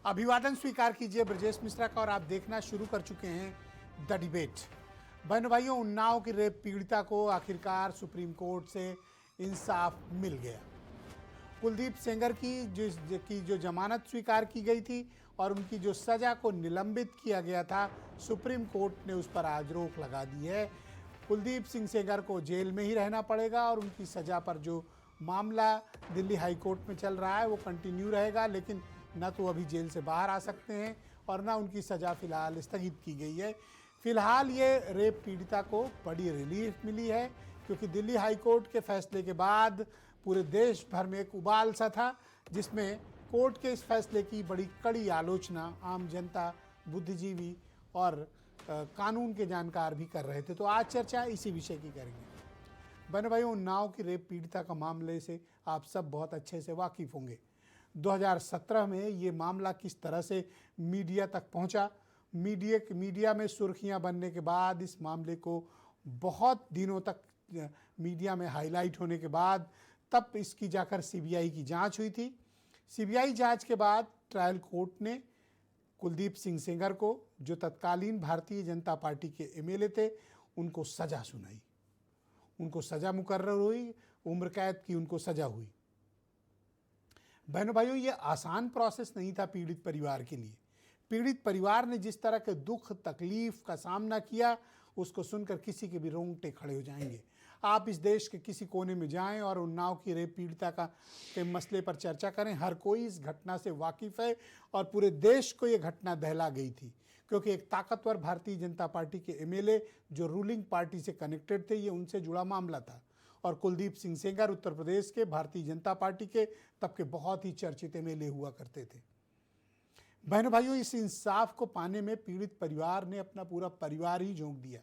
अभिवादन स्वीकार कीजिए ब्रजेश मिश्रा का और आप देखना शुरू कर चुके हैं द डिबेट। बहनों भाइयों, उन्नाव की रेप पीड़िता को आखिरकार सुप्रीम कोर्ट से इंसाफ मिल गया। कुलदीप सेंगर की जो जमानत स्वीकार की गई थी और उनकी जो सजा को निलंबित किया गया था, सुप्रीम कोर्ट ने उस पर आज रोक लगा दी है। कुलदीप सिंह सेंगर को जेल में ही रहना पड़ेगा और उनकी सजा पर जो मामला दिल्ली हाई कोर्ट में चल रहा है वो कंटिन्यू रहेगा, लेकिन न तो अभी जेल से बाहर आ सकते हैं और न उनकी सज़ा फिलहाल स्थगित की गई है। फिलहाल ये रेप पीड़िता को बड़ी रिलीफ मिली है, क्योंकि दिल्ली हाई कोर्ट के फैसले के बाद पूरे देश भर में एक उबाल सा था, जिसमें कोर्ट के इस फैसले की बड़ी कड़ी आलोचना आम जनता, बुद्धिजीवी और कानून के जानकार भी कर रहे थे। तो आज चर्चा इसी विषय की करेंगे। बहनों भाइयों, उन्नाव की रेप पीड़िता का मामले से आप सब बहुत अच्छे से वाकिफ़ होंगे। 2017 में ये मामला किस तरह से मीडिया तक पहुंचा, मीडिया में सुर्खियां बनने के बाद इस मामले को बहुत दिनों तक मीडिया में हाईलाइट होने के बाद तब इसकी जाकर सीबीआई की जांच हुई थी। सीबीआई जांच के बाद ट्रायल कोर्ट ने कुलदीप सिंह सेंगर को, जो तत्कालीन भारतीय जनता पार्टी के एमएलए थे, उनको सज़ा सुनाई। उनको सज़ा मुकर्रर हुई, उम्र कैद की उनको सज़ा हुई। बहनों भाइयों, ये आसान प्रोसेस नहीं था पीड़ित परिवार के लिए। पीड़ित परिवार ने जिस तरह के दुख तकलीफ का सामना किया, उसको सुनकर किसी के भी रोंगटे खड़े हो जाएंगे। आप इस देश के किसी कोने में जाएं और उन्नाव की रेप पीड़िता के मसले पर चर्चा करें, हर कोई इस घटना से वाकिफ़ है और पूरे देश को ये घटना दहला गई थी, क्योंकि एक ताकतवर भारतीय जनता पार्टी के एमएलए जो रूलिंग पार्टी से कनेक्टेड थे, ये उनसे जुड़ा मामला था। और कुलदीप सिंह सेंगर उत्तर प्रदेश के भारतीय जनता पार्टी के तब के बहुत ही चर्चित एमएलए हुआ करते थे। बहनों भाइयों, इस इंसाफ को पाने में पीड़ित परिवार ने अपना पूरा परिवार ही झोंक दिया।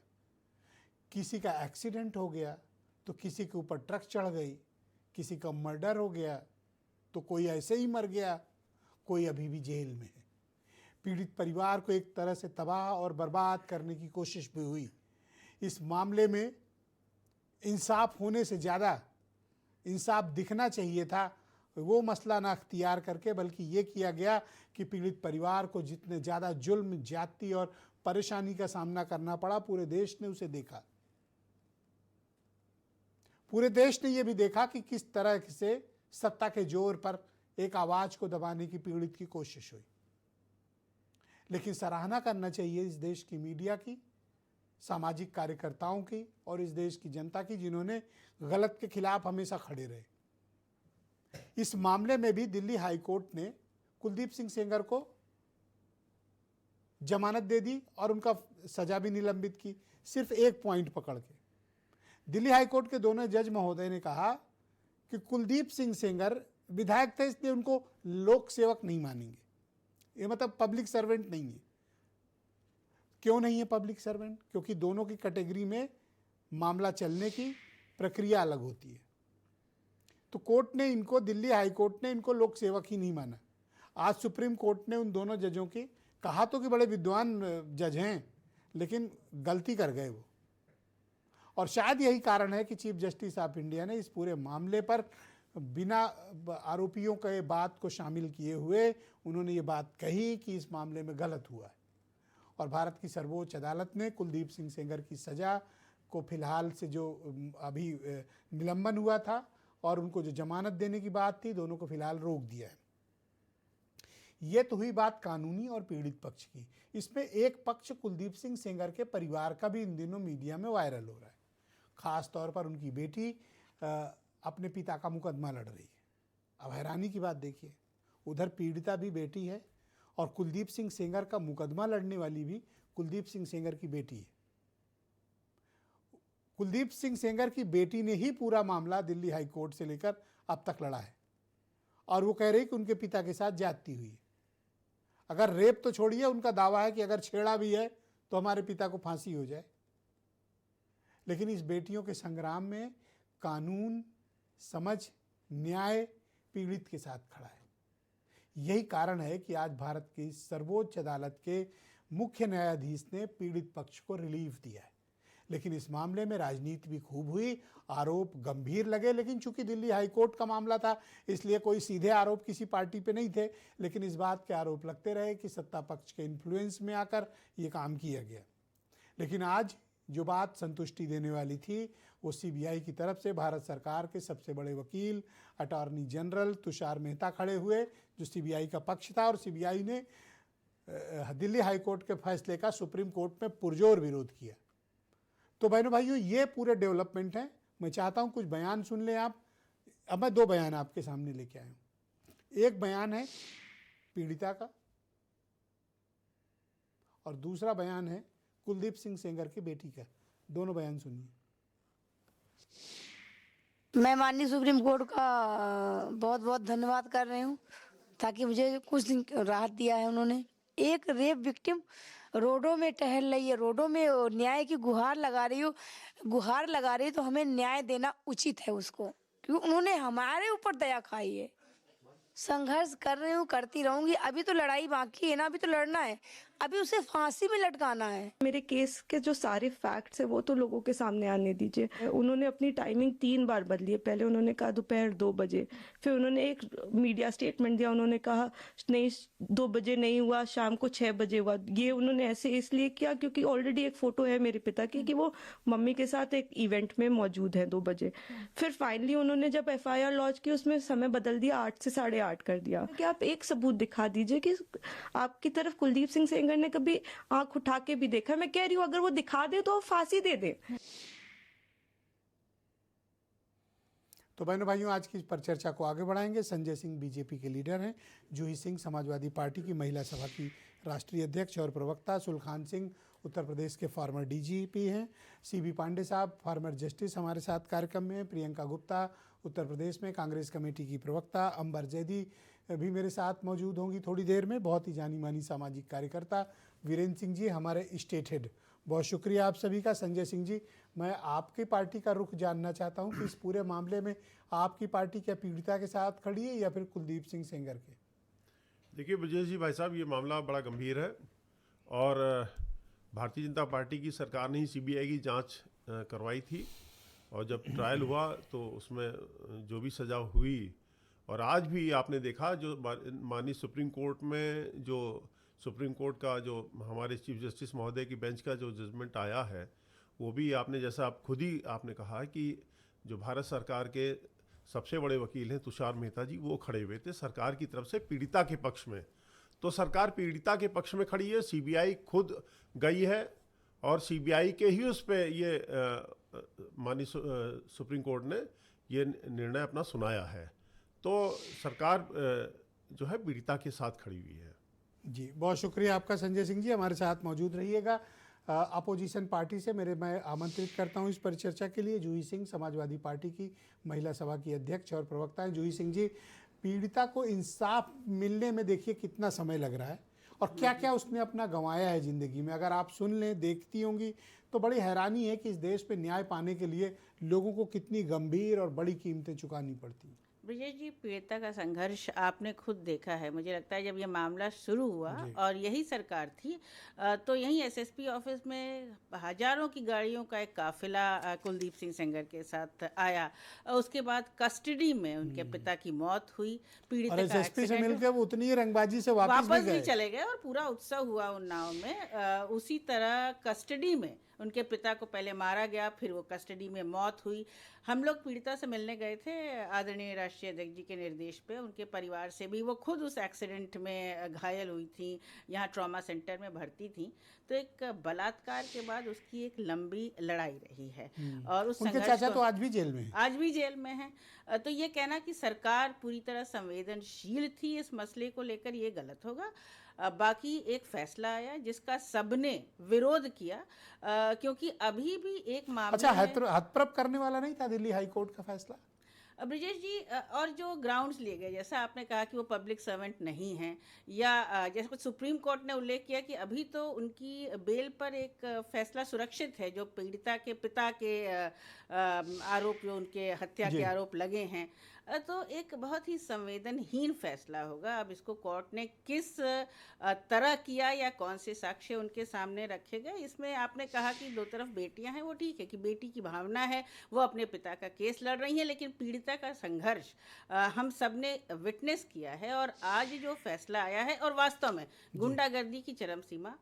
किसी का एक्सीडेंट हो गया तो किसी के ऊपर ट्रक चढ़ गई, किसी का मर्डर हो गया तो कोई ऐसे ही मर गया, कोई अभी भी जेल में है। पीड़ित परिवार को एक तरह से तबाह और बर्बाद करने की कोशिश भी हुई। इस मामले में इंसाफ होने से ज़्यादा इंसाफ दिखना चाहिए था, वो मसला ना अख्तियार करके, बल्कि ये किया गया कि पीड़ित परिवार को जितने ज़्यादा जुल्म, ज्यादती और परेशानी का सामना करना पड़ा, पूरे देश ने उसे देखा। पूरे देश ने यह भी देखा कि किस तरह से सत्ता के जोर पर एक आवाज़ को दबाने की पीड़ित की कोशिश हुई। लेकिन सराहना करना चाहिए इस देश की मीडिया की, सामाजिक कार्यकर्ताओं की और इस देश की जनता की, जिन्होंने गलत के खिलाफ हमेशा खड़े रहे। इस मामले में भी दिल्ली हाई कोर्ट ने कुलदीप सिंह सेंगर को जमानत दे दी और उनका सजा भी निलंबित की, सिर्फ एक पॉइंट पकड़ के। दिल्ली हाई कोर्ट के दोनों जज महोदय ने कहा कि कुलदीप सिंह सेंगर विधायक थे, इसलिए उनको लोक सेवक नहीं मानेंगे। ये मतलब पब्लिक सर्वेंट नहीं है। क्यों नहीं है पब्लिक सर्वेंट? क्योंकि दोनों की कैटेगरी में मामला चलने की प्रक्रिया अलग होती है। तो कोर्ट ने इनको, दिल्ली हाई कोर्ट ने इनको लोक सेवक ही नहीं माना। आज सुप्रीम कोर्ट ने उन दोनों जजों की कहा तो कि बड़े विद्वान जज हैं, लेकिन गलती कर गए वो। और शायद यही कारण है कि चीफ जस्टिस ऑफ इंडिया ने इस पूरे मामले पर बिना आरोपियों के बात को शामिल किए हुए उन्होंने ये बात कही कि इस मामले में गलत हुआ है। और भारत की सर्वोच्च अदालत ने कुलदीप सिंह सेंगर की सज़ा को फिलहाल से, जो अभी निलंबन हुआ था और उनको जो जमानत देने की बात थी, दोनों को फिलहाल रोक दिया है। ये तो हुई बात कानूनी और पीड़ित पक्ष की। इसमें एक पक्ष कुलदीप सिंह सेंगर के परिवार का भी इन दिनों मीडिया में वायरल हो रहा है। ख़ास तौर पर उनकी बेटी अपने पिता का मुकदमा लड़ रही है। अब हैरानी की बात देखिए, उधर पीड़िता भी बेटी है और कुलदीप सिंह सेंगर का मुकदमा लड़ने वाली भी कुलदीप सिंह सेंगर की बेटी है। कुलदीप सिंह सेंगर की बेटी ने ही पूरा मामला दिल्ली हाई कोर्ट से लेकर अब तक लड़ा है और वो कह रही कि उनके पिता के साथ ज्यादती हुई है। अगर रेप तो छोड़िए, उनका दावा है कि अगर छेड़ा भी है तो हमारे पिता को फांसी हो जाए। लेकिन इस बेटियों के संग्राम में कानून, समझ, न्याय पीड़ित के साथ खड़ा है। यही कारण है कि आज भारत की सर्वोच्च अदालत के मुख्य न्यायाधीश ने पीड़ित पक्ष को रिलीफ दिया है। लेकिन इस मामले में राजनीति भी खूब हुई, आरोप गंभीर लगे। लेकिन चूंकि दिल्ली हाईकोर्ट का मामला था, इसलिए कोई सीधे आरोप किसी पार्टी पे नहीं थे, लेकिन इस बात के आरोप लगते रहे कि सत्ता पक्ष के इन्फ्लुएंस में आकर ये काम किया गया। लेकिन आज जो बात संतुष्टि देने वाली थी, वो सीबीआई की तरफ से भारत सरकार के सबसे बड़े वकील अटॉर्नी जनरल तुषार मेहता खड़े हुए, जो सीबीआई का पक्ष था, और सीबीआई ने दिल्ली हाईकोर्ट के फैसले का सुप्रीम कोर्ट में पुरजोर विरोध किया। तो बहनों भाइयों, ये पूरे डेवलपमेंट हैं। मैं चाहता हूं कुछ बयान सुन लें आप। अब मैं दो बयान आपके सामने लेके आया हूं। एक बयान है पीड़िता का और दूसरा बयान है कुलदीप सिंह सेंगर की बेटी का। दोनों बयान सुनिए। मैं माननीय सुप्रीम कोर्ट का बहुत बहुत धन्यवाद कर रही हूँ, ताकि मुझे कुछ दिन राहत दिया है उन्होंने। एक रेप विक्टिम रोडों में टहल रही है, रोडों में न्याय की गुहार लगा रही है, तो हमें न्याय देना उचित है उसको, क्योंकि उन्होंने हमारे ऊपर दया खाई है। संघर्ष कर रही हूँ, करती रहूंगी। अभी तो लड़ाई बाकी है ना, अभी तो लड़ना है, अभी उसे फांसी में लटकाना है। मेरे केस के जो सारे फैक्ट्स है वो तो लोगों के सामने आने दीजिए। उन्होंने अपनी टाइमिंग 3 बार बदली है। पहले उन्होंने कहा दोपहर 2 बजे, फिर उन्होंने एक मीडिया स्टेटमेंट दिया, उन्होंने कहा नहीं 2 बजे नहीं हुआ, शाम को 6 बजे हुआ। ये उन्होंने ऐसे इसलिए किया क्योंकि ऑलरेडी एक फोटो है मेरे पिता की कि वो मम्मी के साथ एक इवेंट में मौजूद है 2 बजे। फिर फाइनली उन्होंने जब FIR लॉन्च की, उसमें समय बदल दिया, 8 से 8:30 कर दिया। कि आप एक सबूत दिखा दीजिए कि आपकी तरफ कुलदीप सिंह सेंगर ने कभी आंख उठा के भी देखा। मैं कह रही हूँ अगर वो दिखा दे तो फांसी दे दे। तो बहनों भाइयों, आज की पर चर्चा को आगे बढ़ाएंगे। संजय सिंह बीजेपी के लीडर हैं, जूही सिंह समाजवादी पार्टी की महिला सभा की राष्ट्रीय अध्यक्ष और प्रवक्ता, सुलखान सिंह उत्तर प्रदेश के फॉर्मर DGP हैं, CB पांडे साहब फॉर्मर जस्टिस हमारे साथ कार्यक्रम में, प्रियंका गुप्ता उत्तर प्रदेश में कांग्रेस कमेटी की प्रवक्ता, अंबर जैदी भी मेरे साथ मौजूद होंगी थोड़ी देर में, बहुत ही जानी मानी सामाजिक कार्यकर्ता, वीरेंद्र सिंह जी हमारे स्टेट हेड। बहुत शुक्रिया आप सभी का। संजय सिंह जी, मैं आपकी पार्टी का रुख जानना चाहता हूं कि इस पूरे मामले में आपकी पार्टी क्या पीड़िता के साथ खड़ी है या फिर कुलदीप सिंह सेंगर के? देखिए ब्रजेश जी, भाई साहब, ये मामला बड़ा गंभीर है और भारतीय जनता पार्टी की सरकार ने ही CBI की जांच करवाई थी, और जब ट्रायल हुआ तो उसमें जो भी सज़ा हुई, और आज भी आपने देखा जो माननीय सुप्रीम कोर्ट में, जो सुप्रीम कोर्ट का जो हमारे चीफ जस्टिस महोदय की बेंच का जो जजमेंट आया है, वो भी आपने, जैसा आप खुद ही आपने कहा कि जो भारत सरकार के सबसे बड़े वकील हैं तुषार मेहता जी, वो खड़े हुए थे सरकार की तरफ से पीड़िता के पक्ष में। तो सरकार पीड़िता के पक्ष में खड़ी है, CBI खुद गई है और CBI के ही उस पर ये माननीय सुप्रीम कोर्ट ने ये निर्णय अपना सुनाया है। तो सरकार जो है पीड़िता के साथ खड़ी हुई है। जी, बहुत शुक्रिया आपका संजय सिंह जी, हमारे साथ मौजूद रहिएगा। अपोजिशन पार्टी से मैं आमंत्रित करता हूं इस परिचर्चा के लिए जूही सिंह, समाजवादी पार्टी की महिला सभा की अध्यक्ष और प्रवक्ता हैं। जूही सिंह जी, पीड़िता को इंसाफ मिलने में देखिए कितना समय लग रहा है और क्या क्या उसने अपना गंवाया है ज़िंदगी में। अगर आप सुन लें, देखती होंगी तो बड़ी हैरानी है कि इस देश पे न्याय पाने के लिए लोगों को कितनी गंभीर और बड़ी कीमतें चुकानी पड़ती हैं। ब्रजेश जी, पीड़िता का संघर्ष आपने खुद देखा है। मुझे लगता है जब ये मामला शुरू हुआ और यही सरकार थी, तो यहीं SSP ऑफिस में हजारों की गाड़ियों का एक काफिला कुलदीप सिंह सेंगर के साथ आया। उसके बाद कस्टडी में उनके पिता की मौत हुई, पीड़िता का SSP से मिलकर वो उतनी ही रंगबाजी से वापस भी चले गए और पूरा उत्सव हुआ उन्नाव में। उसी तरह कस्टडी में उनके पिता को पहले मारा गया, फिर वो कस्टडी में मौत हुई। हम लोग पीड़िता से मिलने गए थे आदरणीय राष्ट्रीय अध्यक्ष जी के निर्देश पे, उनके परिवार से भी। वो खुद उस एक्सीडेंट में घायल हुई थी, यहाँ ट्रॉमा सेंटर में भर्ती थी। तो एक बलात्कार के बाद उसकी एक लंबी लड़ाई रही है और उस उनके चाचा तो आज भी जेल में हैं। आज भी जेल में हैं। तो ये कहना कि सरकार पूरी तरह संवेदनशील थी इस मसले को लेकर, ये गलत होगा। बाकी एक फैसला आया जिसका सबने विरोध किया, क्योंकि अभी भी एक मामला हतप्रभ करने वाला नहीं था दिल्ली हाई कोर्ट का फैसला। ब्रजेश जी, और जो ग्राउंड्स लिए गए, जैसा आपने कहा कि वो पब्लिक सर्वेंट नहीं हैं, या जैसे सुप्रीम कोर्ट ने उल्लेख किया कि अभी तो उनकी बेल पर एक फैसला सुरक्षित है, जो पीड़िता के पिता के आरोप, जो उनके हत्या के आरोप लगे हैं। तो एक बहुत ही संवेदनहीन फैसला होगा। अब इसको कोर्ट ने किस तरह किया या कौन से साक्ष्य उनके सामने रखे गए, इसमें आपने कहा कि दो तरफ बेटियां हैं, वो ठीक है कि बेटी की भावना है, वो अपने पिता का केस लड़ रही हैं, लेकिन पीड़िता का संघर्ष हम सब ने विटनेस किया है। और आज जो फैसला आया है, और वास्तव में गुंडागर्दी की चरम सीमा,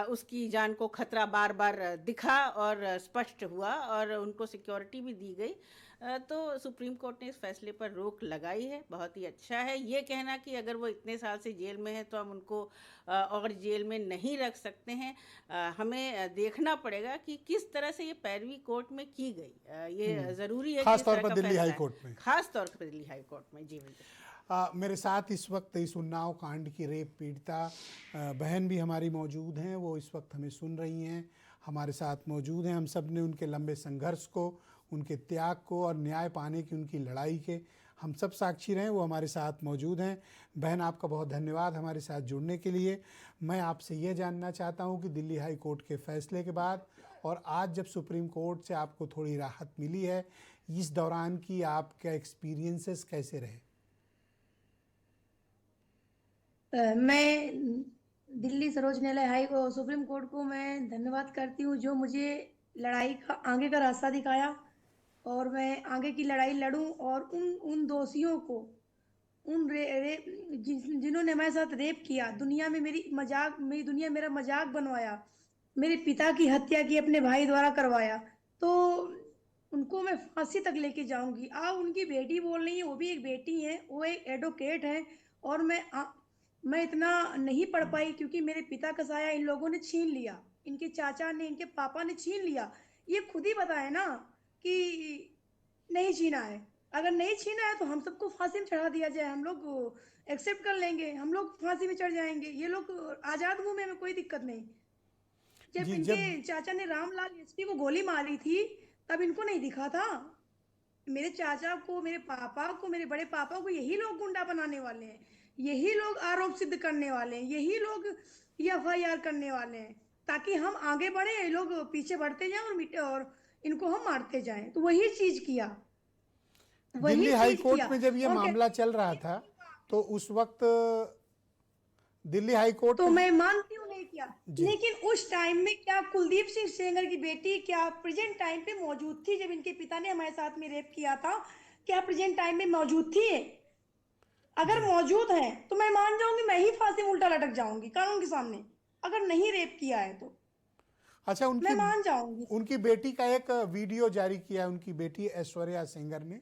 उसकी जान को खतरा बार बार दिखा और स्पष्ट हुआ, और उनको सिक्योरिटी भी दी गई। तो सुप्रीम कोर्ट ने इस फैसले पर रोक लगाई है, बहुत ही अच्छा है। ये कहना कि अगर वो इतने साल से जेल में है तो हम उनको और जेल में नहीं रख सकते हैं, हमें देखना पड़ेगा कि किस तरह से ये पैरवी कोर्ट में की गई। ये ज़रूरी है, खास तौर पर दिल्ली हाई कोर्ट में, खास तौर पर दिल्ली हाई कोर्ट में। जी बिल्कुल। मेरे साथ इस वक्त इस उन्नाव कांड की रेप पीड़िता बहन भी हमारी मौजूद हैं, वो इस वक्त हमें सुन रही हैं, हमारे साथ मौजूद हैं। हम सब ने उनके लंबे संघर्ष को, उनके त्याग को और न्याय पाने की उनकी लड़ाई के हम सब साक्षी रहे, वो हमारे साथ मौजूद हैं। बहन, आपका बहुत धन्यवाद हमारे साथ जुड़ने के लिए। मैं आपसे ये जानना चाहता हूँ कि दिल्ली हाई कोर्ट के फैसले के बाद और आज जब सुप्रीम कोर्ट से आपको थोड़ी राहत मिली है, इस दौरान की आपका एक्सपीरियंसेस कैसे रहे? मैं दिल्ली सर्वोच्च न्यायालय सुप्रीम कोर्ट को मैं धन्यवाद करती हूँ, जो मुझे लड़ाई का आगे का रास्ता दिखाया और मैं आगे की लड़ाई लड़ूं और उन दोषियों को, जिन्होंने हमारे साथ रेप किया, मेरी दुनिया मेरा मजाक बनवाया, मेरे पिता की हत्या की अपने भाई द्वारा करवाया, तो उनको मैं फांसी तक लेके जाऊंगी। उनकी बेटी बोल रही है, वो भी एक बेटी है, वो एक एडवोकेट है, और मैं इतना नहीं पढ़ पाई क्योंकि मेरे पिता का साया इन लोगों ने छीन लिया, इनके चाचा ने, इनके पापा ने छीन लिया। ये खुद ही बताए ना कि नहीं छीना है, अगर नहीं छीना है तो हम सबको फांसी में चढ़ा दिया जाए, हम लोग एक्सेप्ट कर लेंगे, हम लोग फांसी में चढ़ जाएंगे, ये लोग आजाद घूमे में कोई दिक्कत नहीं। जब इनके चाचा ने रामलाल एसपी को गोली मारी थी तब इनको नहीं दिखा था। मेरे चाचा को, मेरे पापा को, मेरे बड़े पापा को यही लोग गुंडा बनाने वाले हैं, यही लोग आरोप सिद्ध करने वाले हैं, यही लोग FIR करने वाले हैं, ताकि हम आगे बढ़े, ये लोग पीछे बढ़ते जाएं और इनको हम मारते जाएं। तो वही चीज किया, दिल्ली हाई कोर्ट में जब ये मामला चल रहा था तो उस वक्त दिल्ली हाई कोर्ट तो मैं मानती हूँ नहीं किया, लेकिन उस टाइम में क्या कुलदीप सिंह सेंगर की बेटी क्या प्रेजेंट टाइम पे मौजूद थी? जब इनके पिता ने हमारे साथ में रेप किया था, क्या प्रेजेंट टाइम में मौजूद थी? अगर मौजूद है तो मैं मान जाऊंगी, मैं ही फांसी में उल्टा लटक जाऊंगी कानून के सामने, अगर नहीं रेप किया है तो। अच्छा, मैं मान जाऊंगी। उनकी बेटी का एक वीडियो जारी किया उनकी बेटी ऐश्वर्या सेंगर ने,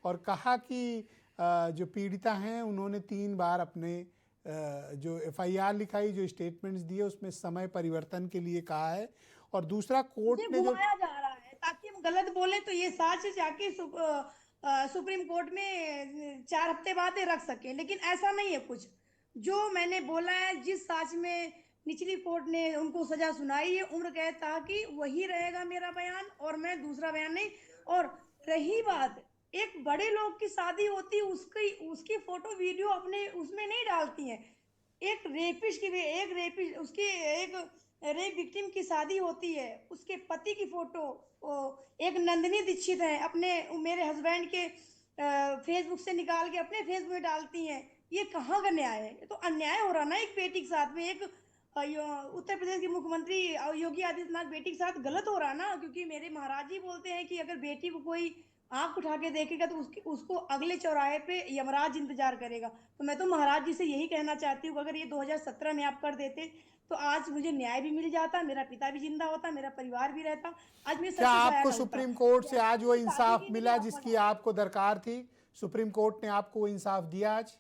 और कहा कि जो पीड़िता हैं उन्होंने 3 बार अपने जो FIR लिखाई, जो स्टेटमेंट्स दिए, उसमें समय परिवर्तन के लिए कहा है। और दूसरा, कोर्ट ने जो घुमाया जा रहा है ताकि हम गलत बोले तो ये साक्ष्य जाके सुप्रीम कोर्ट में 4 हफ्ते बाद रख सके, लेकिन ऐसा नहीं है कुछ। जो मैंने बोला है, जिस साक्ष्य में निचली कोर्ट ने उनको सजा सुनाई है उम्र कैद ताकि वही रहेगा मेरा बयान, और मैं दूसरा बयान नहीं। और रही बात, एक बड़े लोग की शादी होती है, उसकी फोटो वीडियो अपने उसमें नहीं डालती हैं। एक रेप विक्टिम की शादी होती है, उसके पति की फोटो, एक नंदिनी दीक्षित है, अपने मेरे हस्बैंड के फेसबुक से निकाल के अपने फेसबुक में डालती हैं। ये कहाँ का न्याय है? ये तो अन्याय हो रहा ना एक बेटी के साथ में। एक उत्तर प्रदेश के मुख्यमंत्री योगी आदित्यनाथ बेटी के साथ गलत हो रहा ना, क्योंकि मेरे महाराज जी बोलते हैं कि अगर बेटी को कोई आंख उठा के देखेगा तो उसको अगले चौराहे पे यमराज इंतजार करेगा। तो मैं तो महाराज जी से यही कहना चाहती हूँ, अगर ये 2017 में आप कर देते तो आज मुझे न्याय भी मिल जाता, मेरा पिता भी जिंदा होता, मेरा परिवार भी रहता। आज मैं क्या आपको सुप्रीम कोर्ट से आज वो इंसाफ मिला जिसकी आपको दरकार थी? सुप्रीम कोर्ट ने आपको वो इंसाफ दिया आज?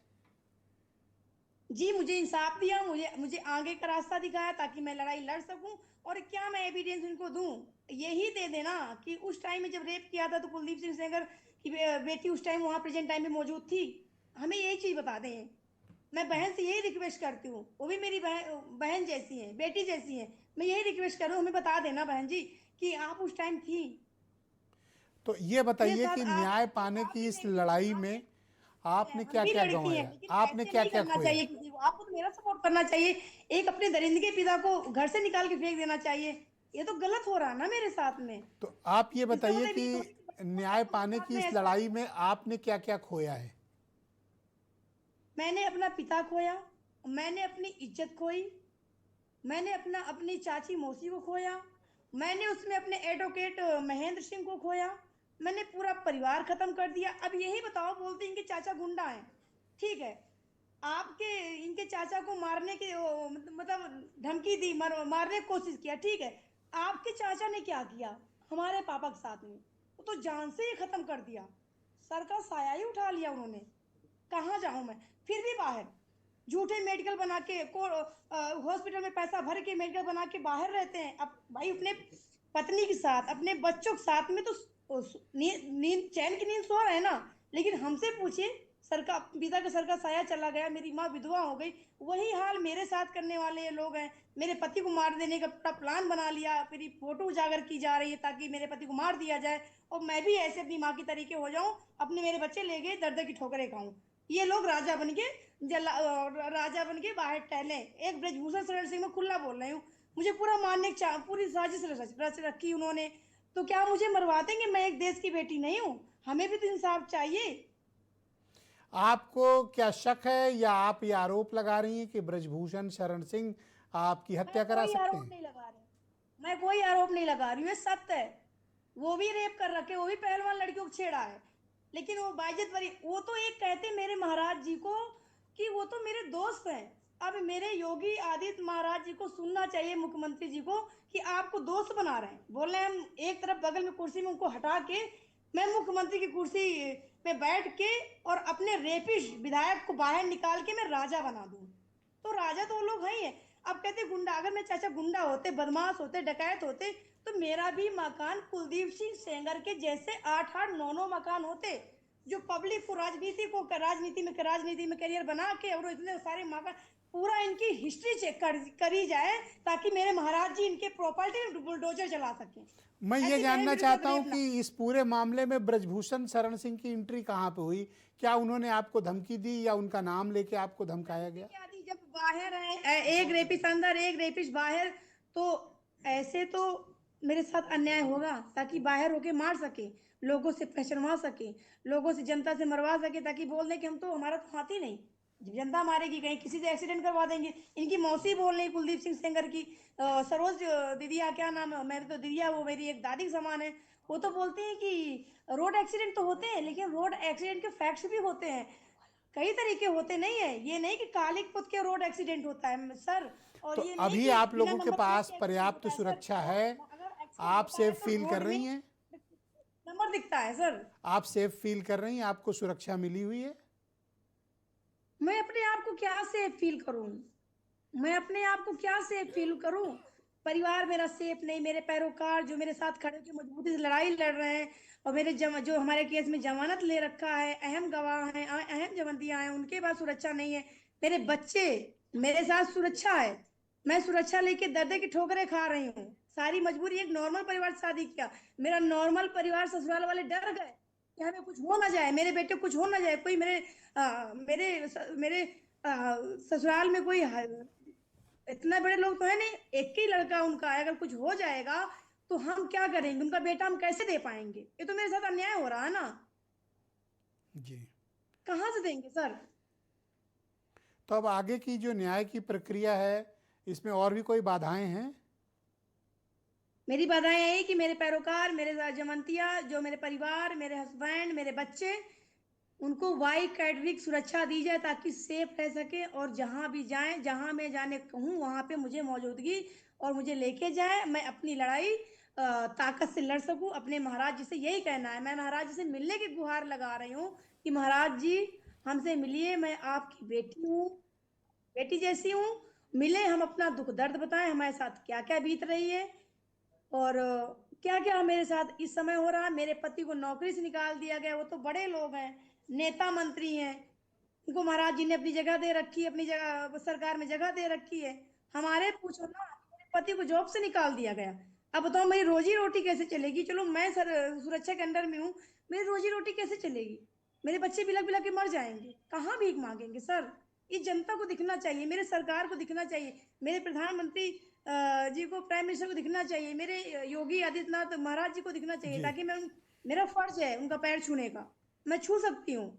जी, मुझे इंसाफ दिया, मुझे आगे का रास्ता दिखाया ताकि मैं लड़ाई लड़ सकूं। और क्या मैं एविडेंस उनको दूं? यही दे देना कि उस टाइम में जब रेप किया था तो कुलदीप सिंह सेंगर की बेटी उस टाइम वहां प्रेजेंट टाइम में मौजूद थी। हमें यही चीज बता दें। मैं बहन से यही रिक्वेस्ट करती हूँ, वो भी मेरी बहन जैसी है, बेटी जैसी है। मैं यही रिक्वेस्ट कर रहा हूँ, हमें बता देना बहन जी कि आप उस टाइम थी। तो ये बताइए कि न्याय पाने की इस लड़ाई में आपने क्या क्या गंवाया, आपने क्या क्या खोया? आपको तो मेरा सपोर्ट करना चाहिए, एक अपने दरिंदे पिता को घर से निकाल के फेंक देना चाहिए। ये तो गलत हो रहा है ना मेरे साथ में। तो आप ये बताइए कि न्याय पाने की इस लड़ाई में आपने क्या क्या खोया है? मैंने अपना पिता खोया, मैंने अपनी इज्जत खोई, मैंने अपनी चाची मौसी को खोया, मैंने उसमें अपने एडवोकेट महेंद्र सिंह को खोया, मैंने पूरा परिवार खत्म कर दिया। अब यही बताओ, बोलते हैं इनके चाचा गुंडा हैं, ठीक है, आपके इनके चाचा को मारने की मतलब धमकी दी, मारने की कोशिश किया, ठीक है, आपके चाचा ने क्या किया हमारे पापा के साथ में? वो तो जान से ही खत्म कर दिया, सर का साया ही उठा लिया उन्होंने। कहाँ जाऊं मैं? फिर भी बाहर झूठे मेडिकल बना के हॉस्पिटल में पैसा भर के मेडिकल बना के बाहर रहते हैं। अब भाई अपने पत्नी के साथ, अपने बच्चों के साथ में तो नींद चैन की नींद सो रहे हैं ना, लेकिन हमसे पूछिए, सर का पिता का सर का साया चला गया, मेरी माँ विधवा हो गई, वही हाल मेरे साथ करने वाले ये लोग हैं। मेरे पति को मार देने का पूरा प्लान बना लिया, मेरी फोटो उजागर की जा रही है ताकि मेरे पति को मार दिया जाए और मैं भी ऐसे अपनी माँ की तरीके हो जाऊं, अपने मेरे बच्चे ले गए दर्द की ठोकरें खाऊं। ये लोग राजा बन के बाहर टहले। एक ब्रजभूषण शरण सिंह, मैं खुला बोल रही हूँ, मुझे पूरा मारने की पूरी साजिश रच रखी उन्होंने। तो क्या मुझे मरवा देंगे? मैं एक देश की बेटी नहीं हूँ? हमें भी तो इंसाफ चाहिए। आपको क्या शक है या आप ये आरोप लगा रही हैं कि ब्रजभूषण शरण सिंह आपकी हत्या करा सकते हैं? मैं कोई आरोप नहीं लगा रही हूँ, ये सत्य है। वो भी रेप कर रखे, वो भी पहलवान लड़कियों को छेड़ा है, लेकिन वो बाइज्जत वाली, वो तो एक कहते मेरे महाराज जी को कि वो तो मेरे दोस्त हैं। अब मेरे योगी आदित्य महाराज जी को सुनना चाहिए, मुख्यमंत्री जी को, कि आपको दोस्त बना रहे हैं। बोल रहे हैं हम एक तरफ बगल में कुर्सी में उनको हटा के मैं मुख्यमंत्री की कुर्सी पे बैठ के और अपने रेपिस्ट विधायक को बाहर निकाल के मैं राजा बना दूं। तो राजा तो वो लोग हैं ही है। अब कहते गुंडा, अगर मेरे चाचा गुंडा होते, बदमाश होते, डकैत होते, तो मेरा भी मकान कुलदीप सिंह सेंगर के जैसे 8-8, 9-9 मकान होते, जो पब्लिक को राजनीति में करियर बना के, और इतने सारे मकान, पूरा इनकी हिस्ट्री चेक करी जाए ताकि मेरे महाराज जी इनके प्रॉपर्टी में बुलडोजर चला सकें। मैं ये जानना चाहता हूं कि इस पूरे मामले में ब्रजभूषण शरण सिंह की एंट्री कहां पे हुई? क्या उन्होंने आपको धमकी दी या उनका नाम लेके आपको धमकाया गया? जब बाहर है, एक रेपिस्ट अंदर, एक रेपिस्ट बाहर, तो ऐसे तो मेरे साथ अन्याय होगा ताकि बाहर होके मार सके, लोगों से पहचानवा सके, लोगों से, जनता से मरवा सके, ताकि बोल दे कि हम तो, हमारा तो हाथ ही नहीं, जनता मारेगी, कहीं किसी से एक्सीडेंट करवा देंगे। इनकी मौसी बोल रही कुलदीप सिंह सेंगर की, सरोज दीदिया, क्या नाम है, मेरी तो दीदिया, वो मेरी एक दादी के समान है, वो तो बोलते हैं कि रोड एक्सीडेंट तो होते हैं, लेकिन रोड एक्सीडेंट के फैक्ट्स भी होते हैं, कई तरीके होते, नहीं है ये नहीं कि कालिक पुत के रोड एक्सीडेंट होता है सर। और तो ये नहीं अभी कि आप बिना लोगों के नंबर पास प्लेट के पर्याप्त accident होता है, सुरक्षा सर। है? अगर accident आप होता है सेफ तो फील कर रोड रही में हैं? नंबर दिखता है सर। आप सेफ फील कर रही हैं? आपको सुरक्षा मिली हुई है? मैं अपने आप को क्या सेफ फील करूं? मैं अपने आप को क्या सेफ फील करूं? परिवार मेरा सेफ नहीं, मेरे पैरोकार जो मेरे साथ खड़े होकर मजबूती से लड़ाई लड़ रहे हैं, और मेरे जो हमारे केस में जमानत ले रखा है, अहम गवाह हैं, अहम जमानतियां हैं, उनके पास सुरक्षा नहीं है। मेरे बच्चे, मेरे साथ सुरक्षा है, मैं सुरक्षा लेके दर्द की ठोकरें खा रही हूँ। सारी मजबूरी, एक नॉर्मल परिवार से शादी किया, मेरा नॉर्मल परिवार, ससुराल वाले डर गए कि हमें कुछ हो ना जाए, मेरे बेटे को कुछ हो ना जाए, कोई मेरे ससुराल में कोई इतना बड़े लोग तो है नहीं, एक ही लड़का उनका है, अगर कुछ हो जाएगा तो हम क्या करेंगे? उनका बेटा हम कैसे दे पाएंगे? ये तो मेरे साथ अन्याय हो रहा है ना, जी। कहाँ से देंगे सर? तो अब आगे की जो न्याय की प्रक्रिया है, इसमें और भी कोई बाधाएं हैं? मेरी बाधाएं यही कि मेरे पैरोकार, मेरे जमंतिया, जो मेरे परिवार, मेरे हस्बैंड, मेरे बच्चे, उनको वाई कैटरिक सुरक्षा दी जाए ताकि सेफ रह सके, और जहां भी जाएं, जहां मैं जाने कहूँ वहां पे मुझे मौजूदगी और मुझे लेके जाए, मैं अपनी लड़ाई ताकत से लड़ सकूं। अपने महाराज जी से यही कहना है, मैं महाराज जी से मिलने की गुहार लगा रही हूँ कि महाराज जी हमसे मिलिए, मैं आपकी बेटी हूँ, बेटी जैसी हूँ, मिले, हम अपना दुख दर्द बताएं, हमारे साथ क्या क्या बीत रही है और क्या क्या मेरे साथ इस समय हो रहा है। मेरे पति को नौकरी से निकाल दिया गया, वो तो बड़े लोग हैं, नेता मंत्री हैं, उनको महाराज जी ने अपनी जगह दे रखी है, अपनी जगह सरकार में जगह दे रखी है। हमारे पूछो ना, मेरे पति को जॉब से निकाल दिया गया। अब बताओ मेरी रोजी रोटी कैसे चलेगी? चलो मैं सुरक्षा के अंडर में हूँ, मेरी रोजी रोटी कैसे चलेगी? मेरे बच्चे बिलक बिलक के मर जाएंगे, कहाँ भीख मांगेंगे सर? ये जनता को दिखना चाहिए, मेरे सरकार को दिखना चाहिए, मेरे प्रधानमंत्री जी को, प्राइम मिनिस्टर को दिखना चाहिए, मेरे योगी आदित्यनाथ महाराज जी को दिखना चाहिए, जी। ताकि मेरा फर्ज है उनका पैर छूने का, मैं छू सकती हूँ,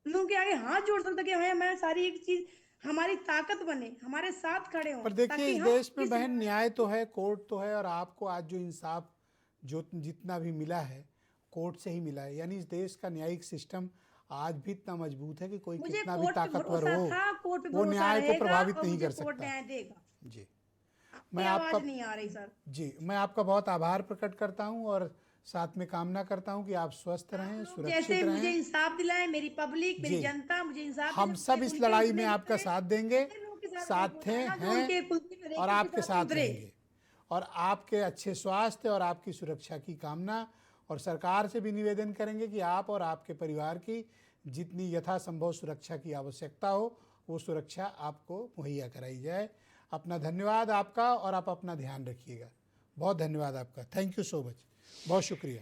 मैं उनके आगे हाथ जोड़ सकता कि हमें सारी एक चीज हमारी ताकत बने, हमारे साथ खड़े हों, पर देखिए ताकि इस हम देश में इस बहन न्याय तो है, कोर्ट तो है, और आपको आज जो इंसाफ जो जितना भी मिला है कोर्ट से ही मिला है। यानी इस देश का न्यायिक सिस्टम आज भी इतना मजबूत है कि कोई मुझे कितना भी कोर्ट पे ताकतवर भरोसा हो था, कोर्ट पे वो भरोसा न्याय को रहेगा, प्रभावित और नहीं मुझे कर कोर्ट सकता। न्याय देगा। जी, ये मैं आवाज आपका नहीं आ रही सर। जी मैं आपका बहुत आभार प्रकट करता हूं और साथ में कामना करता हूं कि आप स्वस्थ रहें, लोग सुरक्षित जैसे मुझे रहें। इंसाफ दिलाए, मेरी पब्लिक, मेरी जी, जनता मुझे इंसाफ हम दिलाए, सब इस उनके लड़ाई में उतरे आपका उतरे साथ देंगे, ऐसे लोगों के साथ रेप साथ होता है ना, जो हैं उनके कुलदीप और रेखा के आपके साथ साथ उतरे। रहेंगे। और आपके अच्छे स्वास्थ्य और आपकी सुरक्षा की कामना, और सरकार से भी निवेदन करेंगे कि आप और आपके परिवार की जितनी यथासंभव सुरक्षा की आवश्यकता हो वो सुरक्षा आपको मुहैया कराई जाए। अपना धन्यवाद आपका, और आप अपना ध्यान रखिएगा। बहुत धन्यवाद आपका, थैंक यू सो मच, बहुत शुक्रिया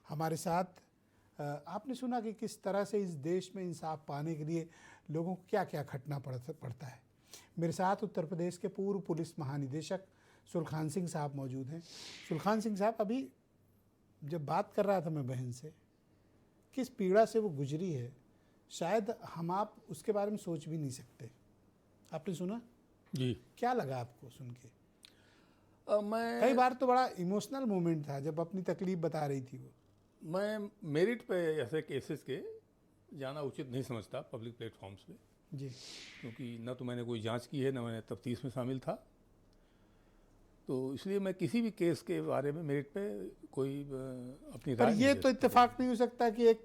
हमारे साथ। आपने सुना कि किस तरह से इस देश में इंसाफ पाने के लिए लोगों को क्या क्या खटना पड़ता है। मेरे साथ उत्तर प्रदेश के पूर्व पुलिस महानिदेशक सुलखान सिंह साहब मौजूद हैं। सुलखान सिंह साहब, अभी जब बात कर रहा था मैं बहन से, किस पीड़ा से वो गुजरी है, शायद हम आप उसके बारे में सोच भी नहीं सकते। आपने सुना? जी। क्या लगा आपको सुन के? मैं कई बार तो बड़ा इमोशनल मोमेंट था जब अपनी तकलीफ बता रही थी वो। मैं मेरिट पे ऐसे केसेस के जाना उचित नहीं समझता पब्लिक प्लेटफॉर्म्स पे, जी, क्योंकि न तो मैंने कोई जांच की है, न मैंने तफ्तीश में शामिल था, तो इसलिए मैं किसी भी केस के बारे में मेरिट पे कोई अपनी पर राय ये नहीं दे तो सकता। इत्तेफाक नहीं हो सकता कि एक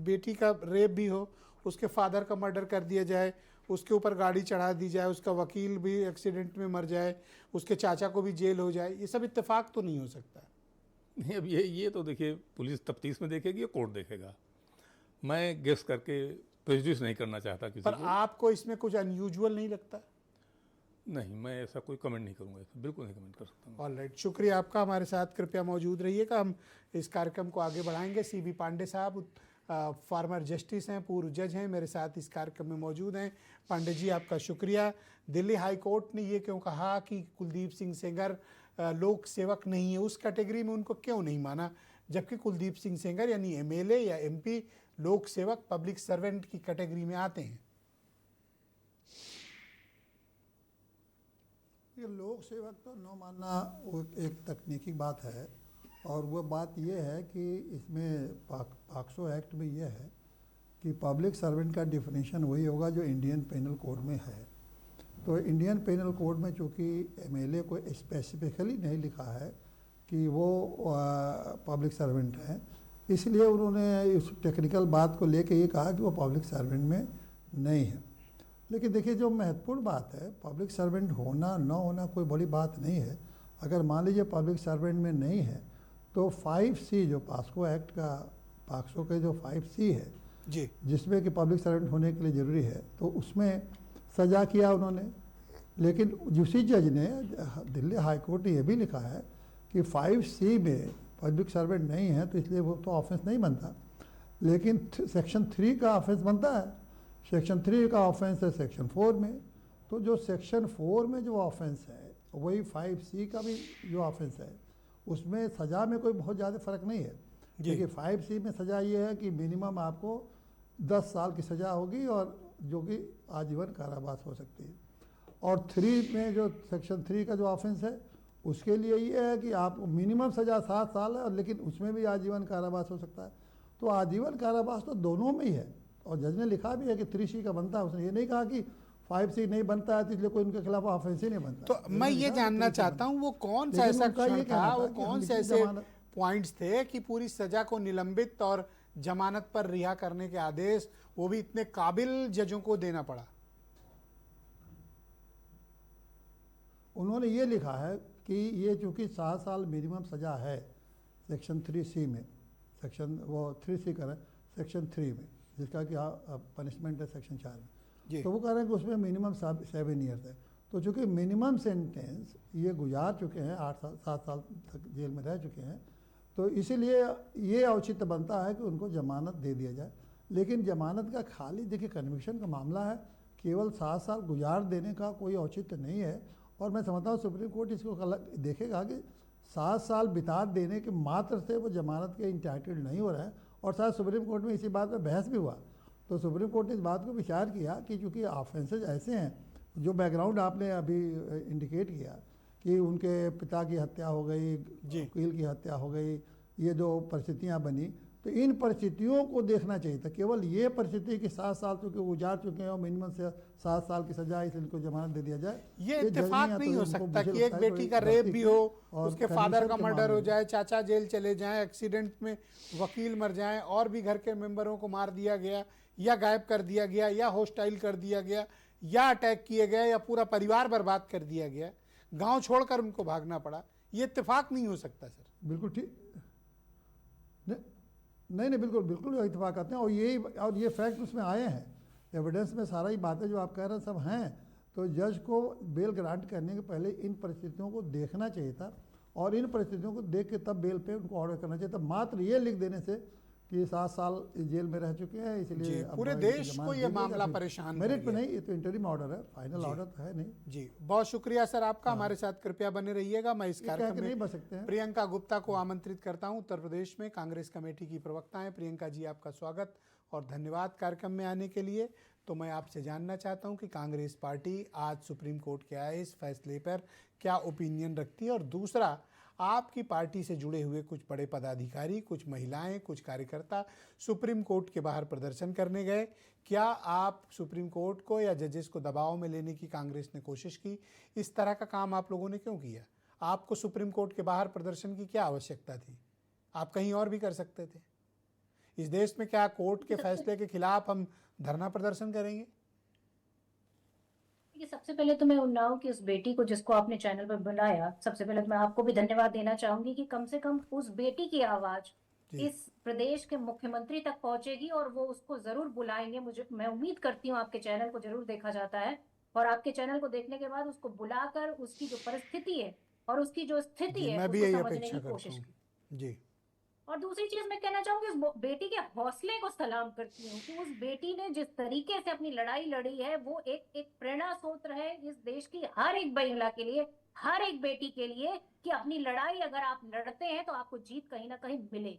बेटी का रेप भी हो, उसके फादर का मर्डर कर दिया जाए, उसके ऊपर गाड़ी चढ़ा दी जाए, उसका वकील भी एक्सीडेंट में मर जाए, उसके चाचा को भी जेल हो जाए। ये सब इत्तेफाक तो नहीं हो सकता। नहीं, अब ये तो देखिए पुलिस तफ्तीश में देखेगी या कोर्ट देखेगा। मैं गेस करके प्रेजुडिस नहीं करना चाहता किसी पर को। आपको इसमें कुछ अनयूजुअल नहीं लगता? नहीं, मैं ऐसा कोई कमेंट नहीं करूँगा, बिल्कुल नहीं कमेंट कर सकता हूँ। ऑल राइट, शुक्रिया आपका। हमारे साथ कृपया मौजूद रहिएगा, हम इस कार्यक्रम को आगे बढ़ाएंगे। CB पांडे साहब फॉर्मर जस्टिस हैं, पूर्व जज हैं, मेरे साथ इस कार्यक्रम में मौजूद हैं। पांडे जी, आपका शुक्रिया। दिल्ली हाई कोर्ट ने ये क्यों कहा कि कुलदीप सिंह सेंगर लोक सेवक नहीं है, उस कैटेगरी में उनको क्यों नहीं माना, जबकि कुलदीप सिंह सेंगर यानी MLA या MP लोक सेवक पब्लिक सर्वेंट की कैटेगरी में आते हैं? ये लोक सेवक तो न मानना वो एक तकनीकी बात है, और वो बात ये है कि इसमें पॉक्सो एक्ट में ये है कि पब्लिक सर्वेंट का डिफिनेशन वही होगा जो इंडियन पेनल कोड में है। तो इंडियन पेनल कोड में चूँकि MLA को स्पेसिफिकली नहीं लिखा है कि वो पब्लिक सर्वेंट हैं, इसलिए उन्होंने इस टेक्निकल बात को लेके ये कहा कि वो पब्लिक सर्वेंट में नहीं है। लेकिन देखिए, जो महत्वपूर्ण बात है, पब्लिक सर्वेंट होना न होना कोई बड़ी बात नहीं है। अगर मान लीजिए पब्लिक सर्वेंट में नहीं है तो 5C जो पॉक्सो एक्ट का, पॉक्सो के जो 5C है जी, जिसमें कि पब्लिक सर्वेंट होने के लिए ज़रूरी है, तो उसमें सज़ा किया उन्होंने। लेकिन उसी जज ने, दिल्ली हाई कोर्ट ने यह भी लिखा है कि 5C में पब्लिक सर्वेंट नहीं है तो इसलिए वो तो ऑफेंस नहीं बनता, लेकिन सेक्शन 3 का ऑफेंस बनता है। सेक्शन 3 का ऑफेंस है सेक्शन 4 में, तो जो सेक्शन 4 में जो ऑफेंस है वही 5C का भी जो ऑफेंस है, उसमें सज़ा में कोई बहुत ज़्यादा फ़र्क नहीं है। देखिए 5C में सज़ा ये है कि मिनिमम आपको 10 साल की सज़ा होगी, और जो कि आजीवन कारावास हो सकती है। और 3 में जो सेक्शन 3 का जो ऑफेंस है उसके लिए ये है कि आप मिनिमम सज़ा 7 साल है, और लेकिन उसमें भी आजीवन कारावास हो सकता है। तो आजीवन कारावास तो दोनों में ही है, और जज ने लिखा भी है कि 3C का बनता है। उसने ये नहीं कहा कि 5C नहीं बनता है तो इसलिए कोई उनके खिलाफ ऑफेंस ही नहीं बनता। तो मैं ये जानना चाहता हूँ वो कौन सा ऐसा क्षण था, वो कौन से ऐसे पॉइंट्स थे कि पूरी सजा को निलंबित और जमानत पर रिहा करने के आदेश वो भी इतने काबिल जजों को देना पड़ा? उन्होंने ये लिखा है कि ये चूँकि 7 साल मिनिमम सज़ा है सेक्शन 3C में, सेक्शन वो 3C कर रहे हैं सेक्शन 3 में, जिसका कि पनिशमेंट है सेक्शन 4 में, तो वो कह रहे हैं कि उसमें मिनिमम 7 ईयर्स है। तो चूँकि मिनिमम सेंटेंस ये गुजार चुके हैं, 7 साल तक जेल में रह चुके हैं, तो इसीलिए ये औचित्य बनता है कि उनको जमानत दे दिया जाए। लेकिन जमानत का खाली देखिए कन्विक्शन का मामला है, केवल 7 साल गुजार देने का कोई औचित्य नहीं है। और मैं समझता हूँ सुप्रीम कोर्ट इसको देखेगा कि 7 साल बिता देने के मात्र से वो जमानत के इंटाइटल्ड नहीं हो रहा है। और शायद सुप्रीम कोर्ट में इसी बात पर बहस भी हुआ, तो सुप्रीम कोर्ट ने इस बात को विचार किया कि चूँकि ऑफेंसेज ऐसे हैं, जो बैकग्राउंड आपने अभी इंडिकेट किया कि उनके पिता की हत्या हो गई, वकील की हत्या हो गई, ये जो परिस्थितियाँ बनी, तो इन परिस्थितियों को देखना चाहिए था। केवल ये परिस्थिति कि 7 साल चूँकि गुजार चुके हैं और मिनिमम से 7 साल की सजा, इसलिए इनको जमानत दे दिया जाए। ये इत्तेफाक नहीं हो सकता कि एक बेटी का रेप भी हो, उसके फादर का मर्डर हो जाए, चाचा जेल चले जाएं, एक्सीडेंट में वकील मर जाएं, और भी घर के मेंबरों को मार दिया गया या गायब कर दिया गया या होस्टाइल कर दिया गया या अटैक किए गए या पूरा परिवार बर्बाद कर दिया गया, गांव छोड़कर उनको भागना पड़ा। ये इत्तेफाक नहीं हो सकता सर। बिल्कुल ठीक, नहीं बिल्कुल बिल्कुल इत्तेफाक आते हैं, और ये फैक्ट उसमें आए हैं, एविडेंस में सारा ही बातें जो आप कह रहे हैं सब हैं। तो जज को बेल ग्रांट करने के पहले इन परिस्थितियों को देखना चाहिए था, और इन परिस्थितियों को देख के तब बेल पे उनको ऑर्डर करना चाहिए था। मात्र ये लिख देने से कि 7 साल जेल में रह चुके हैं, इसलिए पूरे देश को ये मामला परेशान मेरिट पे नहीं, ये तो इंटरिम ऑर्डर है, फाइनल ऑर्डर तो है नहीं। जी, बहुत शुक्रिया सर आपका। हमारे साथ कृपया बने रहिएगा। मैं इस कार्यक्रम नहीं में बच सकते हैं। प्रियंका गुप्ता को आमंत्रित करता हूं। उत्तर प्रदेश में कांग्रेस कमेटी की प्रवक्ता हैं। प्रियंका जी, आपका स्वागत और धन्यवाद कार्यक्रम में आने के लिए। तो मैं आपसे जानना चाहता हूं कि कांग्रेस पार्टी आज सुप्रीम कोर्ट के आए इस फैसले पर क्या ओपिनियन रखती है, और दूसरा, आपकी पार्टी से जुड़े हुए कुछ बड़े पदाधिकारी, कुछ महिलाएं, कुछ कार्यकर्ता सुप्रीम कोर्ट के बाहर प्रदर्शन करने गए। क्या आप सुप्रीम कोर्ट को या जजेस को दबाव में लेने की कांग्रेस ने कोशिश की? इस तरह का काम आप लोगों ने क्यों किया? आपको सुप्रीम कोर्ट के बाहर प्रदर्शन की क्या आवश्यकता थी? आप कहीं और भी कर सकते थे। इस देश में क्या कोर्ट के फैसले के खिलाफ हम धरना प्रदर्शन करेंगे? सबसे पहले तो मैं उन्नाव की उस बेटी को जिसको आपने चैनल पर बुलाया, सबसे पहले तो मैं आपको भी धन्यवाद देना चाहूंगी कि कम से कम उस बेटी की आवाज इस प्रदेश के मुख्यमंत्री तक पहुंचेगी और वो उसको जरूर बुलाएंगे। मैं उम्मीद करती हूँ आपके चैनल को जरूर देखा जाता है, और आपके चैनल को देखने के बाद उसको बुलाकर उसकी जो परिस्थिति है और उसकी जो स्थिति है उसको समझने की कोशिश की। जी। और दूसरी चीज मैं कहना चाहूंगी, उस बेटी के हौसले को सलाम करती हूँ कि उस बेटी ने जिस तरीके से अपनी लड़ाई लड़ी है वो एक प्रेरणा स्रोत है इस देश की हर एक महिला के लिए, हर एक बेटी के लिए, कि अपनी लड़ाई अगर आप लड़ते हैं तो आपको जीत कहीं ना कहीं मिले।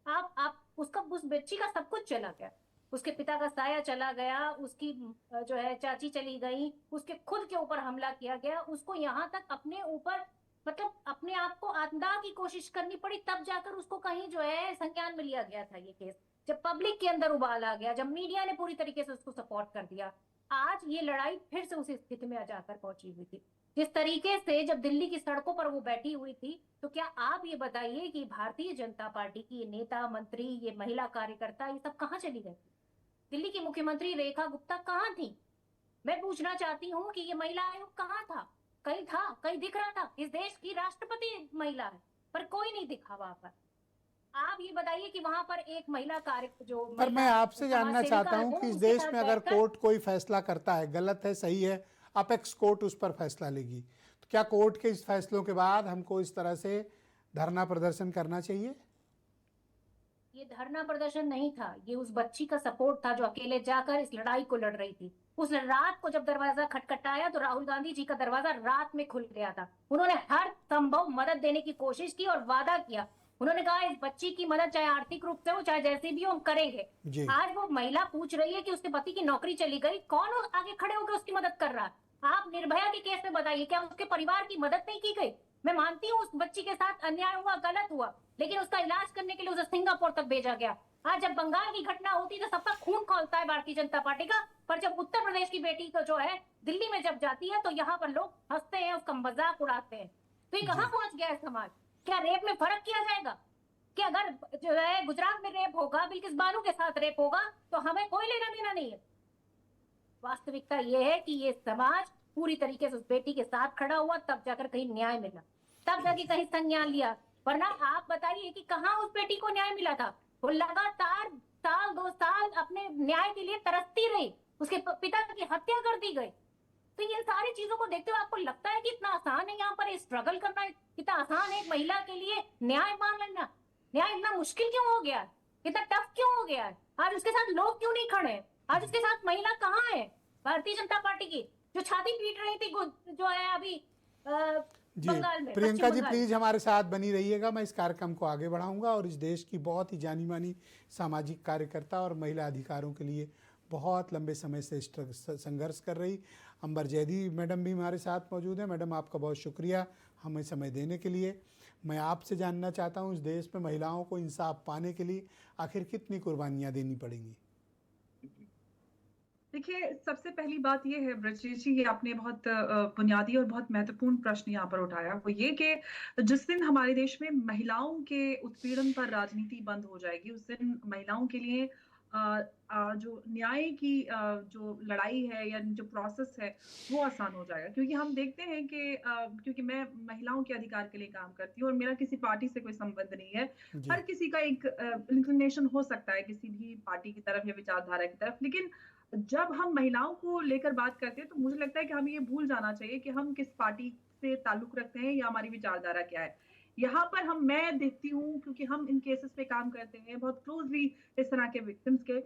आप उस बच्ची का सब कुछ चला गया, उसके पिता का साया चला गया, उसकी जो है चाची चली गई, उसके खुद के ऊपर हमला किया गया, उसको यहाँ तक अपने ऊपर मतलब अपने आप को आत्मदाह की कोशिश करनी पड़ी, तब जाकर उसको कहीं जो है संज्ञान में लिया गया था ये केस। जब पब्लिक के अंदर उबाल आ गया, जब मीडिया ने पूरी तरीके से उसको सपोर्ट कर दिया, आज ये लड़ाई फिर से उसी स्थिति में जाकर पहुंची हुई थी। जिस तरीके से जब दिल्ली की सड़कों पर वो बैठी हुई थी, तो क्या आप ये बताइए कि भारतीय जनता पार्टी की ये नेता, मंत्री, ये महिला कार्यकर्ता, ये सब कहाँ चली गई? दिल्ली की मुख्यमंत्री रेखा गुप्ता कहाँ थी? मैं पूछना चाहती हूँ कि ये महिला आयोग कहाँ था? कहीं था, कहीं दिख रहा था? इस देश की राष्ट्रपति महिला है, पर कोई नहीं दिखा वहां पर। आप ये बताइए कि वहां पर एक महिला कार्य जो पर मैं आपसे जानना चाहता हूं कि इस देश में अगर कोर्ट कोई फैसला करता है, गलत है सही है, अपेक्स कोर्ट उस पर फैसला लेगी, तो क्या कोर्ट के इस फैसलों के बाद हमको इस तरह से धरना प्रदर्शन करना चाहिए? ये धरना प्रदर्शन नहीं था, ये उस बच्ची का सपोर्ट था जो अकेले जाकर इस लड़ाई को लड़ रही थी। उस रात को जब दरवाजा खटखटाया तो राहुल गांधी जी का दरवाजा रात में खुल गया था। उन्होंने हर संभव मदद देने की कोशिश की और वादा किया। उन्होंने कहा इस बच्ची की मदद चाहे आर्थिक रूप से हो चाहे जैसे भी हो हम करेंगे। आज वो महिला पूछ रही है कि उसके पति की नौकरी चली गई, कौन आगे खड़े होकर उसकी मदद कर रहा है? आप निर्भया के केस में बताइए, क्या उसके परिवार की मदद नहीं की गई? मैं मानती हूँ उस बच्ची के साथ अन्याय हुआ, गलत हुआ, लेकिन उसका इलाज करने के लिए उसे सिंगापुर तक भेजा गया। आज जब बंगाल की घटना होती तो सबका खून खौलता है भारतीय जनता पार्टी का, पर जब उत्तर प्रदेश की बेटी को जो है दिल्ली में जब जाती है तो यहाँ पर लोग हंसते हैं, उसका मजाक उड़ाते हैं। तो ये कहाँ पहुंच गया है समाज? क्या रेप में फर्क किया जाएगा? कि अगर जो है गुजरात में रेप होगा, बिल्किस बानो के साथ रेप होगा, तो हमें कोई लेना देना नहीं है। वास्तविकता ये है कि ये समाज पूरी तरीके से उस बेटी के साथ खड़ा हुआ, तब जाकर कहीं न्याय मिला, तब जाके कहीं संज्ञान लिया। वरना आप बताइए कि कहाँ उस बेटी को न्याय मिला था? वो लगातार साल 2 साल अपने न्याय के लिए तरसती रही, उसके पिता की हत्या कर दी गई। तो इन सारी चीजों को देखते हुए आपको लगता है कि इतना आसान है यहाँ पर स्ट्रगल करना? इतना आसान है एक महिला के लिए न्याय मांगना? न्याय इतना मुश्किल क्यों हो गया? इतना टफ क्यों हो गया? आज उसके साथ लोग क्यों नहीं खड़े? आज उसके साथ महिला कहाँ है? भारतीय जनता पार्टी की जो छाती पीट रही थी, जो है अभी जी बंगाल में, प्रियंका पश्चिम जी बंगाल। प्लीज हमारे साथ बनी रहिएगा। मैं इस कार्यक्रम को आगे बढ़ाऊंगा और इस देश की बहुत ही जानी मानी सामाजिक कार्यकर्ता और महिला अधिकारों के लिए बहुत लंबे समय से संघर्ष कर रही अंबर जैदी मैडम भी हमारे साथ मौजूद हैं। मैडम आपका बहुत शुक्रिया हमें समय देने के लिए। मैं आपसे जानना चाहता हूं इस देश में महिलाओं को इंसाफ पाने के लिए आखिर कितनी कुर्बानियां देनी पड़ेंगी? देखिए, सबसे पहली बात ये है ब्रजेश जी, ये आपने बहुत बुनियादी और बहुत महत्वपूर्ण प्रश्न यहाँ पर उठाया। वो ये कि जिस दिन हमारे देश में महिलाओं के उत्पीड़न पर राजनीति बंद हो जाएगी, उस दिन महिलाओं के लिए जो न्याय की जो लड़ाई है या जो प्रोसेस है वो आसान हो जाएगा। क्योंकि हम देखते हैं कि क्योंकि मैं महिलाओं के अधिकार के लिए काम करती हूँ और मेरा किसी पार्टी से कोई संबंध नहीं है। जी। हर किसी का एक इंक्लिनेशन हो सकता है किसी भी पार्टी की तरफ या विचारधारा की तरफ, लेकिन जब हम महिलाओं को लेकर बात करते हैं तो मुझे लगता है कि हमें ये भूल जाना चाहिए कि हम किस पार्टी से ताल्लुक रखते हैं या हमारी विचारधारा क्या है। यहाँ पर मैं देखती हूँ, क्योंकि हम इन केसेस पे काम करते हैं बहुत क्लोजली इस तरह के विक्टिम्स के,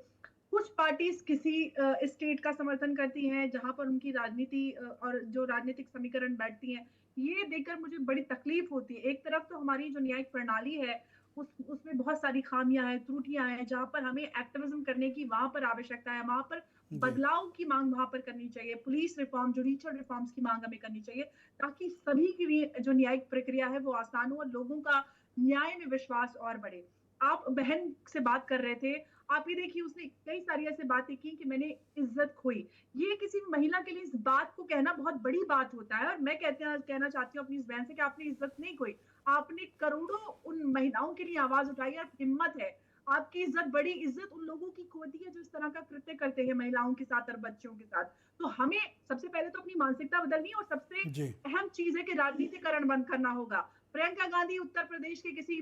कुछ पार्टीज किसी स्टेट का समर्थन करती हैं जहां पर उनकी राजनीति और जो राजनीतिक समीकरण बैठती हैं, ये देखकर मुझे बड़ी तकलीफ होती है। एक तरफ तो हमारी जो न्यायिक प्रणाली है उसमें बहुत सारी खामियां हैं, त्रुटियां हैं, जहां पर हमें एक्टिविज्म करने की वहां पर आवश्यकता है, वहां पर बदलाव की मांग वहां पर करनी चाहिए, पुलिस रिफॉर्म, जुडिशियल रिफॉर्म्स की मांग हमें करनी चाहिए ताकि सभी की जो न्यायिक प्रक्रिया है वो आसान हो और लोगों का न्याय में विश्वास और बढ़े। आप बहन से बात कर रहे थे, आप ये देखिए उसने कई सारी ऐसे बातें की कि मैंने इज्जत खोई। ये किसी महिला के लिए इस बात को कहना बहुत बड़ी बात होता है और मैं कहना चाहती हूँ अपनी इस बहन से कि आपने इज्जत नहीं खोई, आपने करोड़ों उन महिलाओं के लिए आवाज उठाई और हिम्मत है। आपकी इज्जत, बड़ी इज्जत उन लोगों की खोती है जो इस तरह का कृत्य करते हैं महिलाओं के साथ और बच्चों के साथ। तो हमें सबसे पहले तो अपनी मानसिकता बदलनी है और सबसे अहम चीज है कि राजनीतिकरण बंद करना होगा। प्रियंका गांधी उत्तर प्रदेश के किसी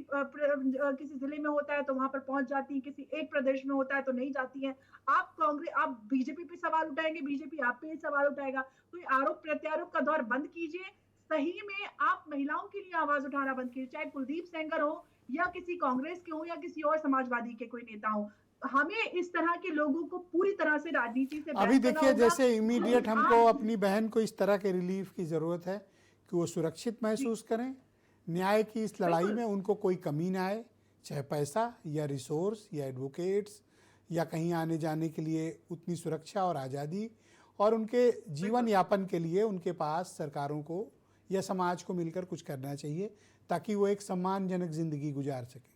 जिले में होता है तो वहां पर पहुंच जाती है, किसी एक प्रदेश में होता है तो नहीं जाती है। आप कांग्रेस, आप बीजेपी पे सवाल उठाएंगे, बीजेपी आप पे सवाल उठाएगा। तो ये आरोप प्रत्यारोप का दौर बंद कीजिए। सही में आप महिलाओं के लिए आवाज उठाना बंद कीजिए, चाहे कुलदीप सेंगर हो या किसी कांग्रेस के हो या किसी और समाजवादी के कोई नेता हो। हमें इस तरह के लोगों को पूरी तरह से राजनीति से अभी देखिए जैसे इमीडिएट हमको अपनी बहन को इस तरह के रिलीफ की जरूरत है कि वो सुरक्षित महसूस करें, न्याय की इस लड़ाई में उनको कोई कमी ना आए, चाहे पैसा या रिसोर्स या एडवोकेट्स या कहीं आने जाने के लिए उतनी सुरक्षा और आज़ादी, और उनके जीवन यापन के लिए उनके पास सरकारों को या समाज को मिलकर कुछ करना चाहिए ताकि वो एक सम्मानजनक जिंदगी गुजार सके।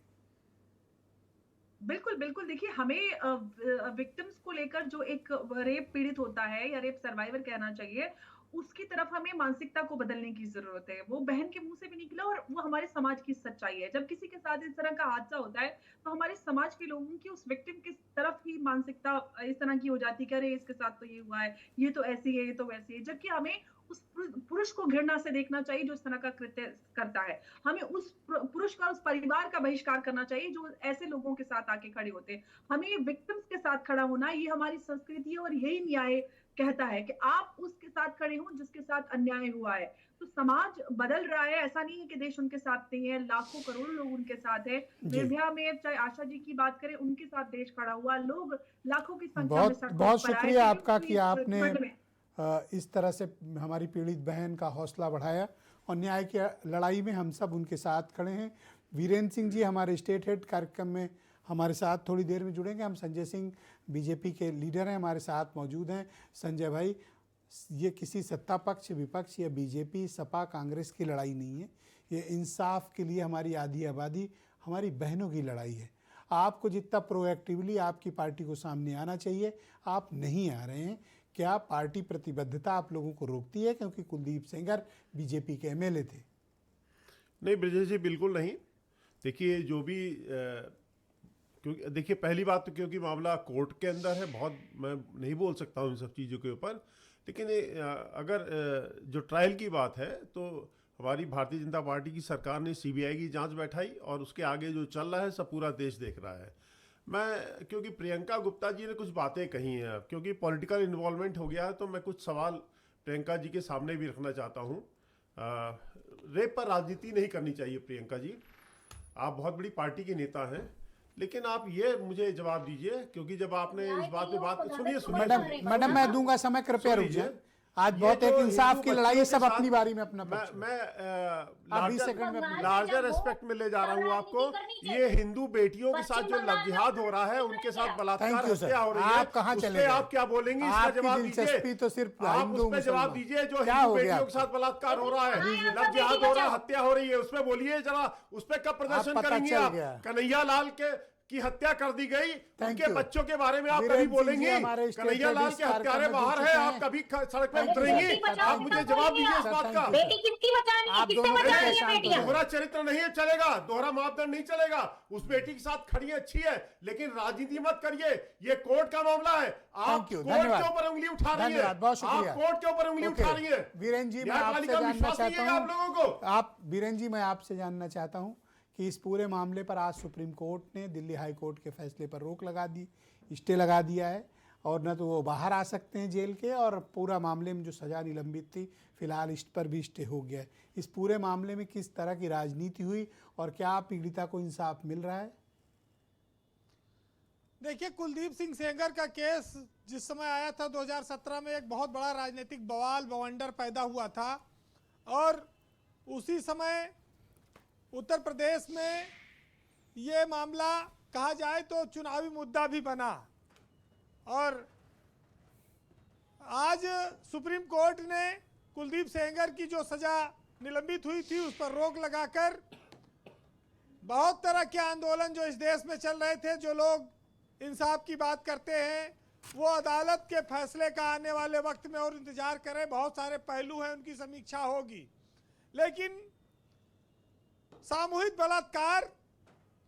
बिल्कुल बिल्कुल, देखिए हमें विक्टिम्स को लेकर जो एक रेप पीड़ित होता है या रेप सर्वाइवर कहना चाहिए, उसकी तरफ हमें मानसिकता को बदलने की जरूरत है। वो बहन के मुंह से भी निकला और वो हमारे समाज की सच्चाई है। जब किसी के साथ इस तरह का हादसा होता है तो हमारे समाज के लोगों की उस विक्टिम की तरफ ही मानसिकता इस तरह की हो जाती है कि अरे इसके साथ तो ये हुआ है, ये तो ऐसी है, ये तो वैसी है। जबकि हमें उस पुरुष को घृणा से देखना चाहिए जो इस तरह का कृत्य करता है। हमें उस पुरुष का, उस परिवार का बहिष्कार करना चाहिए जो ऐसे लोगों के साथ आके खड़े होते हैं। हमें विक्टिम्स के साथ खड़ा होना, ये हमारी संस्कृति है और यही न्याय कहता है कि आप उसके साथ खड़े हों जिसके साथ अन्याय हुआ है। तो समाज बदल रहा है, ऐसा नहीं है कि देश उनके साथ नहीं है, लाखों करोड़ों लोग उनके साथ है। निर्भया में चाहे आशा जी की बात करें, उनके साथ देश खड़ा हुआ, लोग लाखों की संख्या में सड़कों पर आए। बहुत शुक्रिया आपका कि आपने इस तरह से हमारी पीड़ित बहन का हौसला बढ़ाया और न्याय की लड़ाई में हम सब उनके साथ खड़े हैं। वीरेंद्र सिंह जी हमारे स्टेट हेड कार्यक्रम में हमारे साथ थोड़ी देर में जुड़ेंगे। हम संजय सिंह बीजेपी के लीडर हैं, हमारे साथ मौजूद हैं। संजय भाई, ये किसी सत्ता पक्ष विपक्ष या बीजेपी सपा कांग्रेस की लड़ाई नहीं है, ये इंसाफ के लिए हमारी आधी आबादी, हमारी बहनों की लड़ाई है। आपको जितना प्रोएक्टिवली आपकी पार्टी को सामने आना चाहिए, आप नहीं आ रहे हैं। क्या पार्टी प्रतिबद्धता आप लोगों को रोकती है? क्योंकि कुलदीप सेंगर बीजेपी के एमएलए थे। नहीं ब्रजेश जी, बिल्कुल नहीं। देखिए जो भी क्योंकि देखिए पहली बात तो क्योंकि मामला कोर्ट के अंदर है, बहुत मैं नहीं बोल सकता हूँ इन सब चीज़ों के ऊपर। लेकिन अगर जो ट्रायल की बात है तो हमारी भारतीय जनता पार्टी की सरकार ने सीबीआई की जांच बैठाई और उसके आगे जो चल रहा है सब पूरा देश देख रहा है। मैं क्योंकि प्रियंका गुप्ता जी ने कुछ बातें कही हैं, अब क्योंकि पॉलिटिकल इन्वॉल्वमेंट हो गया है तो मैं कुछ सवाल प्रियंका जी के सामने भी रखना चाहता हूँ। रेप पर राजनीति नहीं करनी चाहिए प्रियंका जी, आप बहुत बड़ी पार्टी के नेता हैं, लेकिन आप ये मुझे जवाब दीजिए, क्योंकि जब आपने इस बात पे बात सुनिए मैडम मैं दूंगा समय, कृपया रुक जाए। आज ये बहुत जो एक इंसाफ हिंदू की बच्चियों लड़ाई है, के सब साथ- अपनी बारी में अपना पक्ष में। मैं आप 20 सेकंड में अपनी- लार्जर एस्पेक्ट में ले जा रहा हूँ आपको। ये हिंदू बेटियों के साथ जो जिहाद हो रहा है, उनके साथ बलात्कार, Thank you, sir. हत्या हो रही है, आप कहाँ उस चले पे गए? आप क्या बोलेंगे? इसका आपकी जवाब दीजिए। दिलचस्पी तो सिर्फ आप हिंदू उस पे जवाब मुसलमान। दीजिए जो क्या हिंदू हो गया बेटियों के आपको? साथ बलात्कार हो रहा है, लव जिहाद हो रहा है, हत्या हो रही है, उस पे बोलिए जरा। उस पे कब प्रदर्शन पता करेंगे चल आप? गया। कन्हैया लाल की हत्या कर दी गई, उनके you. बच्चों के बारे में आप वीरेंद्र कभी सिंह जी बोलेंगे? हमारे स्टेट कन्हैया लाल लेडीज के हत्यारे कार्यक्रम में बाहर जुड़ है, चुके आप हैं। कभी सड़क पे अरे उतरेंगी? बेटी बचाओ आप मुझे जवाब दीजिए इस सर, बात thank का। you. बेटी किसकी बचानी है, आप किससे दोनों बचानी कैसे है शांत हो बेटियां? जाए? दोहरा चरित्र नहीं चलेगा, दोहरा मापदंड नहीं चलेगा। उस बेटी के साथ खड़ी है, अच्छी है, लेकिन राजनीति मत करिए। ये कोर्ट का मामला है, आप Thank you. कोर्ट धन्यवाद। के ऊपर उंगली उठा रही है। धन्यवाद, बहुत शुक्रिया। आप कोर्ट के ऊपर उंगली ओके। उठा रही है। वीरेंद्र जी, मैं आपसे न्यायपालिका में जानना विश्वास नहीं चाहता है आप लोगों हूँ, को। वीरेंद्र जी, मैं आपसे जानना चाहता हूँ कि इस पूरे मामले पर आज सुप्रीम कोर्ट ने दिल्ली हाई कोर्ट के फैसले पर रोक लगा दी, स्टे लगा दिया है, और न तो वो बाहर आ सकते हैं जेल के, और पूरा मामले में जो सज़ा निलंबित थी फिलहाल इस पर भी स्टे हो गया है। इस पूरे मामले में किस तरह की राजनीति हुई और क्या पीड़िता को इंसाफ मिल रहा है? देखिए, कुलदीप सिंह सेंगर का केस जिस समय आया था 2017 में, एक बहुत बड़ा राजनीतिक बवाल बवंडर पैदा हुआ था, और उसी समय उत्तर प्रदेश में ये मामला कहा जाए तो चुनावी मुद्दा भी बना। और आज सुप्रीम कोर्ट ने कुलदीप सेंगर की जो सज़ा निलंबित हुई थी उस पर रोक लगाकर बहुत तरह के आंदोलन जो इस देश में चल रहे थे, जो लोग इंसाफ की बात करते हैं, वो अदालत के फैसले का आने वाले वक्त में और इंतज़ार करें। बहुत सारे पहलू हैं, उनकी समीक्षा होगी। लेकिन सामूहिक बलात्कार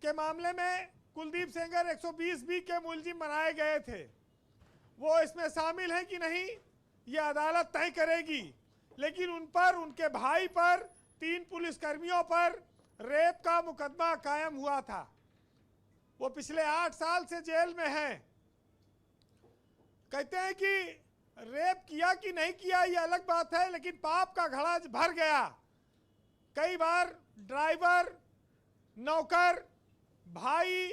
के मामले में कुलदीप सेंगर 120B के मुलजिम बनाए गए थे। वो इसमें शामिल हैं कि नहीं, ये अदालत तय करेगी। लेकिन उन पर, उनके भाई पर, 3 पुलिसकर्मियों पर रेप का मुकदमा कायम हुआ था। वो पिछले 8 साल से जेल में हैं। कहते हैं कि रेप किया कि नहीं किया ये अलग बात है, लेकिन पाप का घड़ा भर गया। कई बार ड्राइवर, नौकर, भाई,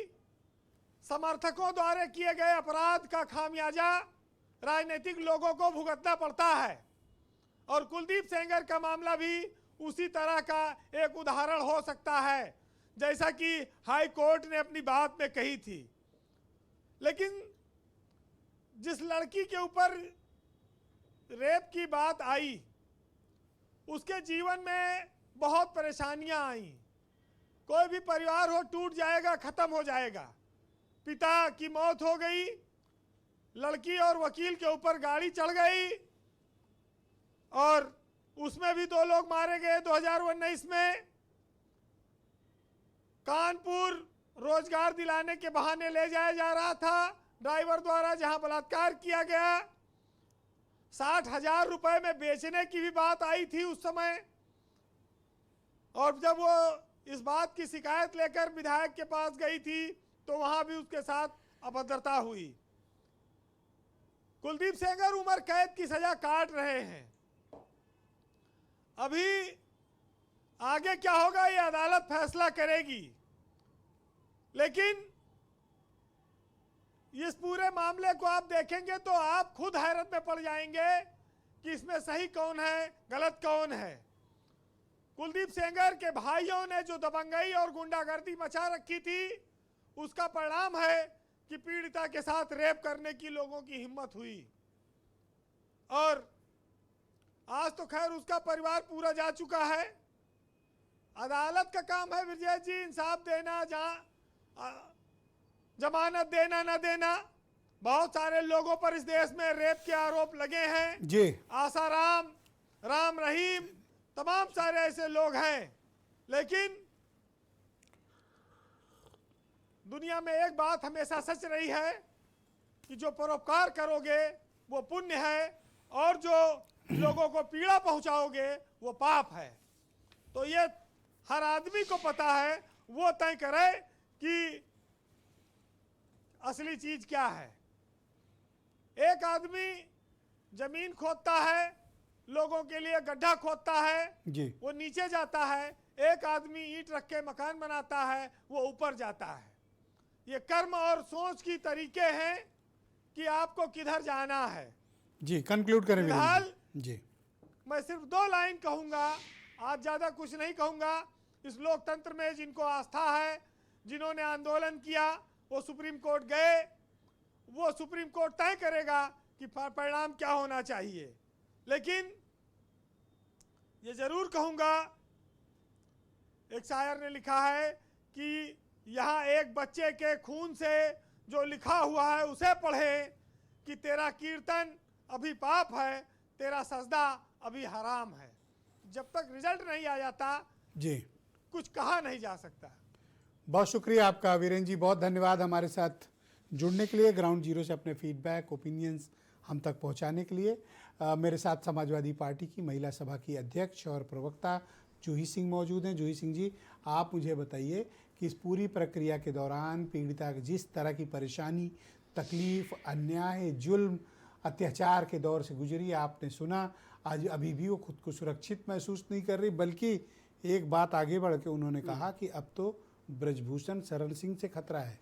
समर्थकों द्वारा किए गए अपराध का खामियाजा राजनीतिक लोगों को भुगतना पड़ता है। और कुलदीप सेंगर का मामला भी उसी तरह का एक उदाहरण हो सकता है, जैसा कि हाई कोर्ट ने अपनी बात में कही थी। लेकिन जिस लड़की के ऊपर रेप की बात आई, उसके जीवन में बहुत परेशानियां आई। कोई भी परिवार हो टूट जाएगा, खत्म हो जाएगा। पिता की मौत हो गई, लड़की और वकील के ऊपर गाड़ी चढ़ गई, और उसमें भी 2 लोग मारे गए 2019 में। कानपुर रोजगार दिलाने के बहाने ले जाया जा रहा था ड्राइवर द्वारा, जहां बलात्कार किया गया। 60,000 रुपए में बेचने की भी बात आई थी उस समय। और जब वो इस बात की शिकायत लेकर विधायक के पास गई थी तो वहां भी उसके साथ अभद्रता हुई। कुलदीप सेंगर उम्र कैद की सजा काट रहे हैं। अभी आगे क्या होगा ये अदालत फैसला करेगी। लेकिन इस पूरे मामले को आप देखेंगे तो आप खुद हैरत में पड़ जाएंगे कि इसमें सही कौन है, गलत कौन है। कुलदीप सेंगर के भाइयों ने जो दबंगई और गुंडागर्दी मचा रखी थी, उसका परिणाम है कि पीड़िता के साथ रेप करने की लोगों की हिम्मत हुई। और आज तो खैर उसका परिवार पूरा जा चुका है। अदालत का काम है विजय जी इंसाफ देना, जहां जमानत देना न देना। बहुत सारे लोगों पर इस देश में रेप के आरोप लगे हैं जी। आसाराम, राम रहीम, तमाम सारे ऐसे लोग हैं। लेकिन दुनिया में एक बात हमेशा सच रही है कि जो परोपकार करोगे वो पुण्य है, और जो लोगों को पीड़ा पहुंचाओगे वो पाप है। तो ये हर आदमी को पता है, वो तय करे कि असली चीज क्या है। एक आदमी जमीन खोदता है, लोगों के लिए गड्ढा खोदता है जी। वो नीचे जाता है। एक आदमी ईंट रख के मकान बनाता है, वो ऊपर जाता है। ये कर्म और सोच की तरीके हैं कि आपको किधर जाना है। जी, कंक्लूड करें वीरेंद्र फिलहाल जी। जी। मैं सिर्फ 2 लाइन कहूँगा, आज ज़्यादा कुछ नहीं कहूँगा। इस लोकतंत्र में जिनको आस्था है, जिन्होंने आंदोलन किया, वो सुप्रीम कोर्ट गए, वो सुप्रीम कोर्ट तय करेगा कि परिणाम क्या होना चाहिए। लेकिन ये ज़रूर कहूँगा, एक शायर ने लिखा है कि यहाँ एक बच्चे के खून से जो लिखा हुआ है उसे पढ़ें कि तेरा कीर्तन अभी पाप है, तेरा सजदा अभी हराम है। जब तक रिजल्ट नहीं आ जाता जी, कुछ कहा नहीं जा सकता। बहुत शुक्रिया आपका वीरेंद्र जी, बहुत धन्यवाद हमारे साथ जुड़ने के लिए, ग्राउंड जीरो से अपने फीडबैक ओपिनियंस हम तक पहुंचाने के लिए। मेरे साथ समाजवादी पार्टी की महिला सभा की अध्यक्ष और प्रवक्ता जूही सिंह मौजूद हैं। जूही सिंह जी, आप मुझे बताइए कि इस पूरी प्रक्रिया के दौरान पीड़िता जिस तरह की परेशानी, तकलीफ़, अन्याय, जुल्म, अत्याचार के दौर से गुजरी, आपने सुना, आज अभी भी वो खुद को सुरक्षित महसूस नहीं कर रही, बल्कि एक बात आगे बढ़ के उन्होंने कहा कि अब तो ब्रजभूषण शरण सिंह से खतरा है।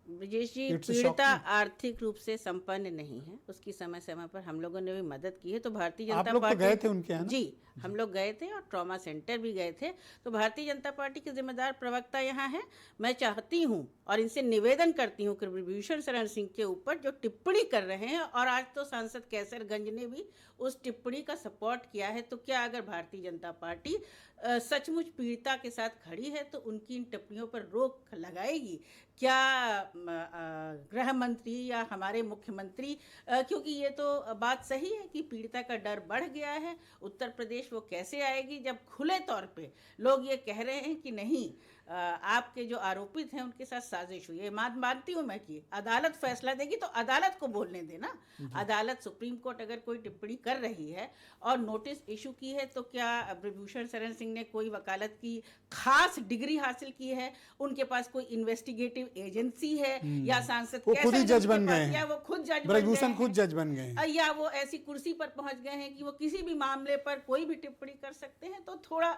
ब्रजेश जी, It's a पीड़िता shocking- आर्थिक रूप से संपन्न नहीं है, उसकी समय समय पर हम लोगों ने भी मदद की है। तो भारतीय आप जनता लोग तो पार्टी गए थे उनके यहाँ ना? जी, हम लोग गए थे और ट्रॉमा सेंटर भी गए थे। तो भारतीय जनता पार्टी के जिम्मेदार प्रवक्ता यहाँ हैं। मैं चाहती हूँ और इनसे निवेदन करती हूँ कि ब्रजभूषण शरण सिंह के ऊपर जो टिप्पणी कर रहे हैं, और आज तो सांसद कैसरगंज ने भी उस टिप्पणी का सपोर्ट किया है, तो क्या अगर भारतीय जनता पार्टी सचमुच पीड़िता के साथ खड़ी है तो उनकी इन टिप्पणियों पर रोक लगाएगी? क्या गृह मंत्री या हमारे मुख्यमंत्री, क्योंकि ये तो बात सही है कि पीड़िता का डर बढ़ गया है, उत्तर प्रदेश वो कैसे आएगी जब खुले तौर पे लोग ये कह रहे हैं कि नहीं, आपके जो आरोपित हैं उनके साथ साजिश हुई है। मानती हूँ मैं कि अदालत फैसला देगी तो अदालत को बोलने देना। अदालत, सुप्रीम कोर्ट अगर कोई टिप्पणी कर रही है और नोटिस इशू की है, तो क्या ब्रजभूषण शरण सिंह ने कोई वकालत की खास डिग्री हासिल की है? उनके पास कोई इन्वेस्टिगेटिव एजेंसी है? या सांसद वो खुद ही जज बन गए या हैं, वो खुद जज ब्रजभूषण खुद जज बन गए हैं, या वो ऐसी कुर्सी पर पहुंच गए हैं कि वो किसी भी मामले पर कोई भी टिप्पणी कर सकते हैं? तो थोड़ा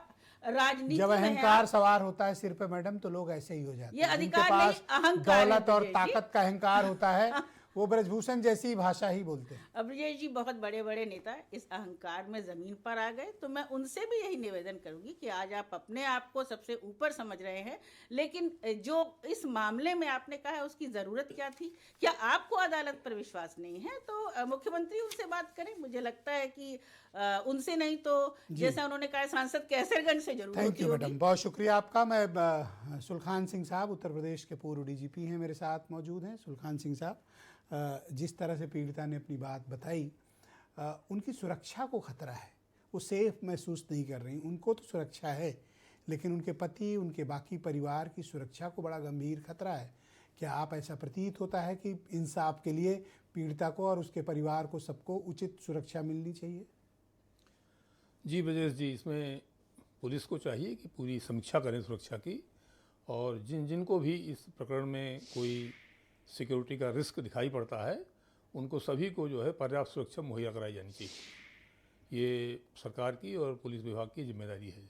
राजनीति जब में है अहंकार सवार होता है सिर पे मैडम, तो लोग ऐसे ही हो जाते ये हैं। जिनके अधिकार पास नहीं, अहंकार है दौलत और ब्रजेश जी। ताकत का अहंकार होता है, वो ब्रजभूषण जैसी भाषा ही बोलते हैं। अब ब्रजेश जी बहुत बड़े बड़े नेता इस अहंकार में जमीन पर आ गए, तो मैं उनसे भी यही निवेदन करूंगी कि आज आप अपने आप को सबसे ऊपर समझ रहे हैं, लेकिन जो इस मामले में आपने कहा है उसकी जरूरत क्या थी? क्या आपको अदालत पर विश्वास नहीं है तो मुख्यमंत्री उनसे बात करें। मुझे लगता है कि उनसे नहीं तो जैसा उन्होंने कहा सांसद कैसरगंज से जरूर थैंक होती यू होगी। मैडम, बहुत शुक्रिया आपका। मैं सुलखान सिंह साहब, उत्तर प्रदेश के पूर्व डीजीपी हैं, मेरे साथ मौजूद हैं। सुलखान सिंह साहब, जिस तरह से पीड़िता ने अपनी बात बताई, उनकी सुरक्षा को खतरा है, वो सेफ महसूस नहीं कर रही। उनको तो सुरक्षा है, लेकिन उनके पति, उनके बाकी परिवार की सुरक्षा को बड़ा गंभीर खतरा है। क्या आप, ऐसा प्रतीत होता है कि इंसाफ के लिए पीड़िता को और उसके परिवार को, सबको उचित सुरक्षा मिलनी चाहिए? जी ब्रजेश जी, इसमें पुलिस को चाहिए कि पूरी समीक्षा करें सुरक्षा की, और जिनको भी इस प्रकरण में कोई सिक्योरिटी का रिस्क दिखाई पड़ता है, उनको सभी को जो है पर्याप्त सुरक्षा मुहैया कराई जानी चाहिए। ये सरकार की और पुलिस विभाग की जिम्मेदारी है।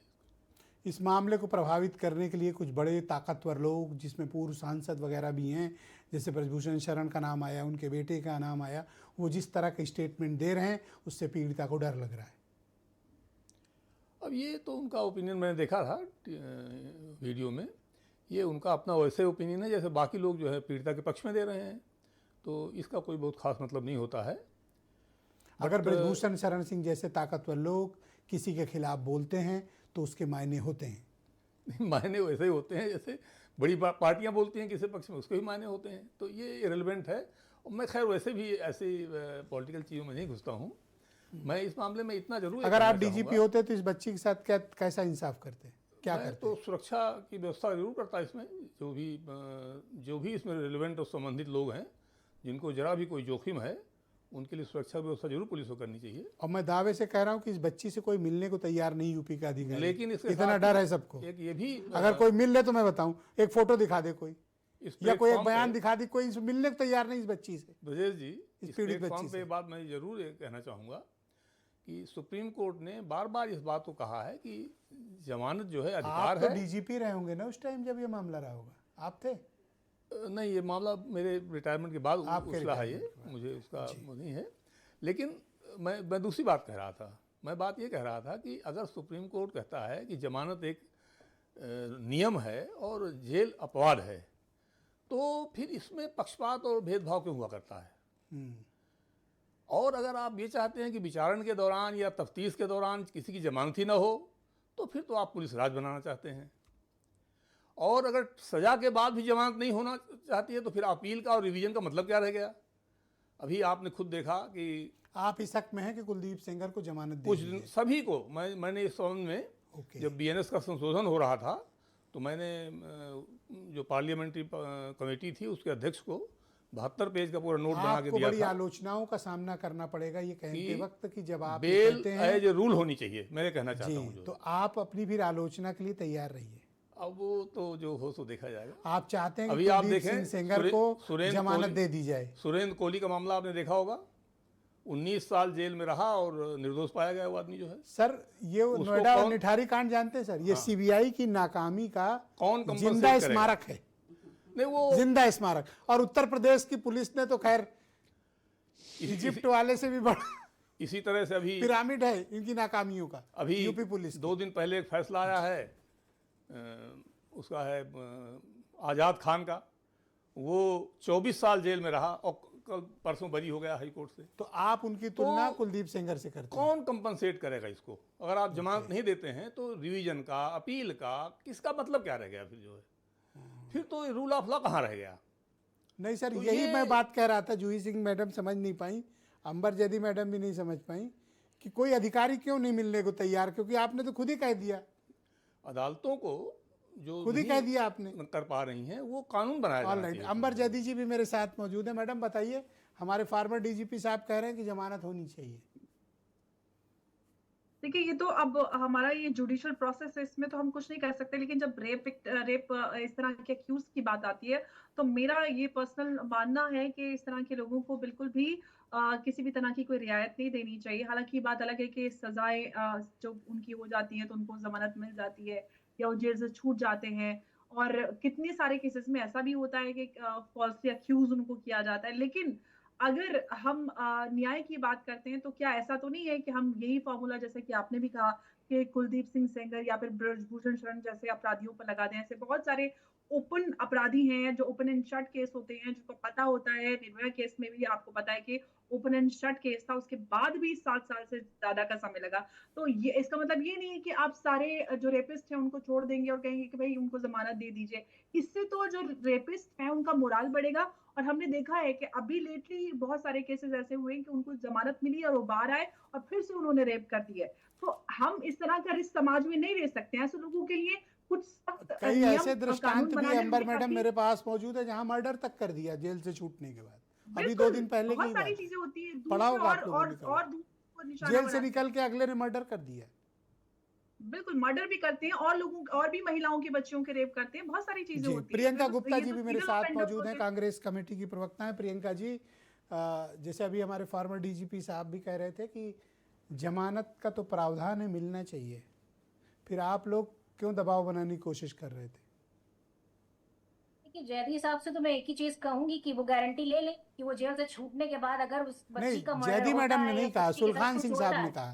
इस मामले को प्रभावित करने के लिए कुछ बड़े ताकतवर लोग, जिसमें पूर्व सांसद वगैरह भी हैं, जैसे ब्रजभूषण शरण का नाम आया, उनके बेटे का नाम आया, वो जिस तरह के स्टेटमेंट दे रहे हैं उससे पीड़िता को डर लग रहा है। अब ये तो उनका ओपिनियन मैंने देखा था वीडियो में, ये उनका अपना वैसे ओपिनियन है जैसे बाकी लोग जो है पीड़िता के पक्ष में दे रहे हैं, तो इसका कोई बहुत खास मतलब नहीं होता है। अगर ब्रजभूषण शरण सिंह जैसे ताकतवर लोग किसी के खिलाफ बोलते हैं तो उसके मायने होते हैं। मायने वैसे ही होते हैं जैसे बड़ी पार्टियां बोलती हैं किसी पक्ष में, उसके भी मायने होते हैं, तो ये इरेलेवेंट है। और मैं खैर वैसे भी ऐसी पॉलिटिकल चीज़ों में नहीं घुसता हूँ। मैं इस मामले में इतना जरूर, अगर आप डीजीपी होते तो इस बच्ची के साथ कैसा इंसाफ करते, क्या मैं करते? तो सुरक्षा की व्यवस्था जरूर करता इसमें। जो भी इसमें रिलेवेंट और संबंधित लोग हैं, जिनको जरा भी कोई जोखिम है, उनके लिए सुरक्षा व्यवस्था जरूर पुलिस को करनी चाहिए। और मैं दावे से कह रहा हूँ कि इस बच्ची से कोई मिलने को तैयार नहीं यूपी का अधिकारी, लेकिन इसके इतना साथ डर है सबको। एक ये भी, अगर कोई मिल ले तो मैं बताऊं, एक फोटो दिखा दे कोई, इस या कोई एक प्लेटफॉर्म बयान पे- दिखा दे, कोई मिलने को तैयार नहीं इस बच्ची से, ब्रजेश जी, इस इस पीड़ित प्लेटफॉर्म बच्ची पे से। ये बात मैं जरूर ये कहना चाहूँगा कि सुप्रीम कोर्ट ने बार बार इस बात को कहा है कि जमानत जो है अधिकार आप तो है। डीजीपी रहे होंगे ना उस टाइम जब ये मामला रहा होगा, आप थे? नहीं, ये मामला मेरे रिटायरमेंट के बाद आपके उसका है, ये रिटायरमेंट के बाद। मुझे उसका वो नहीं है। लेकिन मैं दूसरी बात कह रहा था। मैं बात ये कह रहा था कि अगर सुप्रीम कोर्ट कहता है कि जमानत एक नियम है और जेल अपवाद है, तो फिर इसमें पक्षपात और भेदभाव क्यों हुआ करता है? और अगर आप ये चाहते हैं कि विचारण के दौरान या तफ्तीश के दौरान किसी की जमानत ही ना हो, तो फिर तो आप पुलिस राज बनाना चाहते हैं। और अगर सजा के बाद भी जमानत नहीं होना चाहती है, तो फिर अपील का और रिवीजन का मतलब क्या रह गया? अभी आपने खुद देखा कि आप इस हक में हैं कि कुलदीप सेंगर को जमानत दे कुछ दी है? सभी को मैंने इस संबंध में जब बीएनएस का संशोधन हो रहा था, तो मैंने जो पार्लियामेंट्री कमेटी थी उसके अध्यक्ष को 72 पेज का पूरा नोट बना के आपको दिया बड़ी था आलोचनाओं का सामना करना पड़ेगा ये कहते वक्त कि जब आप ये बेल कहते हैं एज ए रूल होनी चाहिए, मैं कहना चाहता हूँ। जी, तो आप अपनी भी आलोचना के लिए तैयार रहिए। अब वो तो जो हो सो देखा जाएगा। आप चाहते हैं कि अभी आप कुलदीप देखें सिंह सेंगर को सुरेंद्र जमानत कोहली- दे दी जाए। सुरेंद्र कोहली का मामला आपने देखा होगा, 19 साल जेल में रहा और निर्दोष पाया गया वो आदमी जो है। सर ये उसको नोएडा और कौन- निठारी कांड जानते हैं सर? ये सीबीआई की नाकामी का कौन compensate जिंदा करेगा? स्मारक है, नहीं वो जिंदा स्मारक। और उत्तर प्रदेश की पुलिस ने तो खैर इजिप्ट वाले से भी बड़ा इसी तरह से अभी पिरामिड है इनकी नाकामियों का। अभी यूपी पुलिस 2 दिन पहले एक फैसला आया है, उसका है आज़ाद खान का, वो 24 साल जेल में रहा और कल परसों बरी हो गया हाई कोर्ट से। तो आप उनकी तुलना कुलदीप सेंगर से करते हैं? कौन कंपनसेट करेगा इसको? अगर आप जमानत नहीं देते हैं तो रिवीजन का, अपील का, किसका मतलब क्या रह गया फिर जो है? फिर तो रूल ऑफ लॉ कहाँ रह गया? नहीं सर, तो यही ये- मैं बात कह रहा था। जूही सिंह मैडम समझ नहीं पाई, अंबर जैदी मैडम भी नहीं समझ पाई कि कोई अधिकारी क्यों नहीं मिलने को तैयार, क्योंकि आपने तो खुद ही कह दिया, अदालतों को जो खुद ही नहीं कह दिया आपने। कर पा रही हैं वो कानून बनाया ऑल जाना राइट, चाहिए। अंबर जैदी जी भी मेरे साथ मौजूद है। मैडम बताइए, हमारे फार्मर डीजीपी साहब कह रहे हैं कि जमानत होनी चाहिए। देखिए, ये तो अब हमारा ये जुडिशियल प्रोसेस है, इसमें तो हम कुछ नहीं कर सकते। लेकिन जब रेप इस तरह के एक्यूज की बात आती है, तो मेरा ये पर्सनल मानना है कि इस तरह के लोगों को बिल्कुल भी किसी भी तरह की कोई रियायत नहीं देनी चाहिए। हालांकि बात अलग है कि सजाएं जो उनकी हो जाती है तो उनको जमानत मिल जाती है या वो जेल से छूट जाते हैं, और कितने सारे केसेस में ऐसा भी होता है कि फॉल्सली अक्यूज उनको किया जाता है। लेकिन अगर हम न्याय की बात करते हैं, तो क्या ऐसा तो नहीं है कि हम यही फॉर्मूला, जैसे कि आपने भी कहा कि कुलदीप सिंह सेंगर या फिर ब्रजभूषण शरण जैसे अपराधियों पर लगा दें? ऐसे बहुत सारे ओपन अपराधी हैं जो ओपन एंड शट केस होते हैं, जिनको पता होता है। निर्भया केस में भी आपको पता है कि ओपन एंड शट केस था, उसके बाद भी 7 साल से ज्यादा का समय लगा। तो ये इसका मतलब ये नहीं है कि आप सारे जो रेपिस्ट हैं उनको छोड़ देंगे और कहेंगे कि भाई उनको जमानत दे दीजिए। इससे तो जो रेपिस्ट हैं उनका मोराल बढ़ेगा। और हमने देखा है कि अभी लेटली बहुत सारे केसेस ऐसे हुए कि उनको जमानत मिली और वो बाहर आए और फिर से उन्होंने रेप कर दिया। तो हम इस तरह का रिस्क समाज में नहीं ले सकते हैं। ऐसे लोगों के लिए कुछ सख्त कई नियम ऐसे और दृष्टांत कानून भी बनाने अंबर होंगे मैडम ताकि- मेरे पास मौजूद है जहां मर्डर तक कर दिया जेल से छूटने के बाद। अभी बिल्कुल, 2 दिन पहले की बहुत ही सारी बात चीजें होती है। पढ़ा होगा आप लोगों ने और कभी। दूसरों को निशाना जेल से बनाते निकल के अगले ने मर्डर कर दिया। बिल्कुल मर्डर भी करते हैं और लोगों और भी महिलाओं के बच्चों के रेप करते हैं। बहुत सारी चीजें जी, होती हैं। प्रियंका तो गुप्ता ये जी तो भी मेरे serial साथ offender मौजूद हैं, होते कांग्रेस कमेटी की प्रवक्ता हैं। प्रियंका जी, जैसे अभी हमारे फार्मर डीजीपी साहब भी कह रहे थे कि जमानत का तो प्रावधान है, मिलना चाहिए, फिर आप लोग क्यों दबाव बनाने की कोशिश कर रहे थे? कि जैदी साहब से तो मैं एक ही चीज कहूंगी कि वो गारंटी ले ले कि वो जेल से छूटने के बाद अगर उस बच्ची नहीं, का मर्डर जैदी होता मैडम ने है नहीं या कहा, बच्ची के साथ सुल्खान कुछ सिंह होता साहब ने है, कहा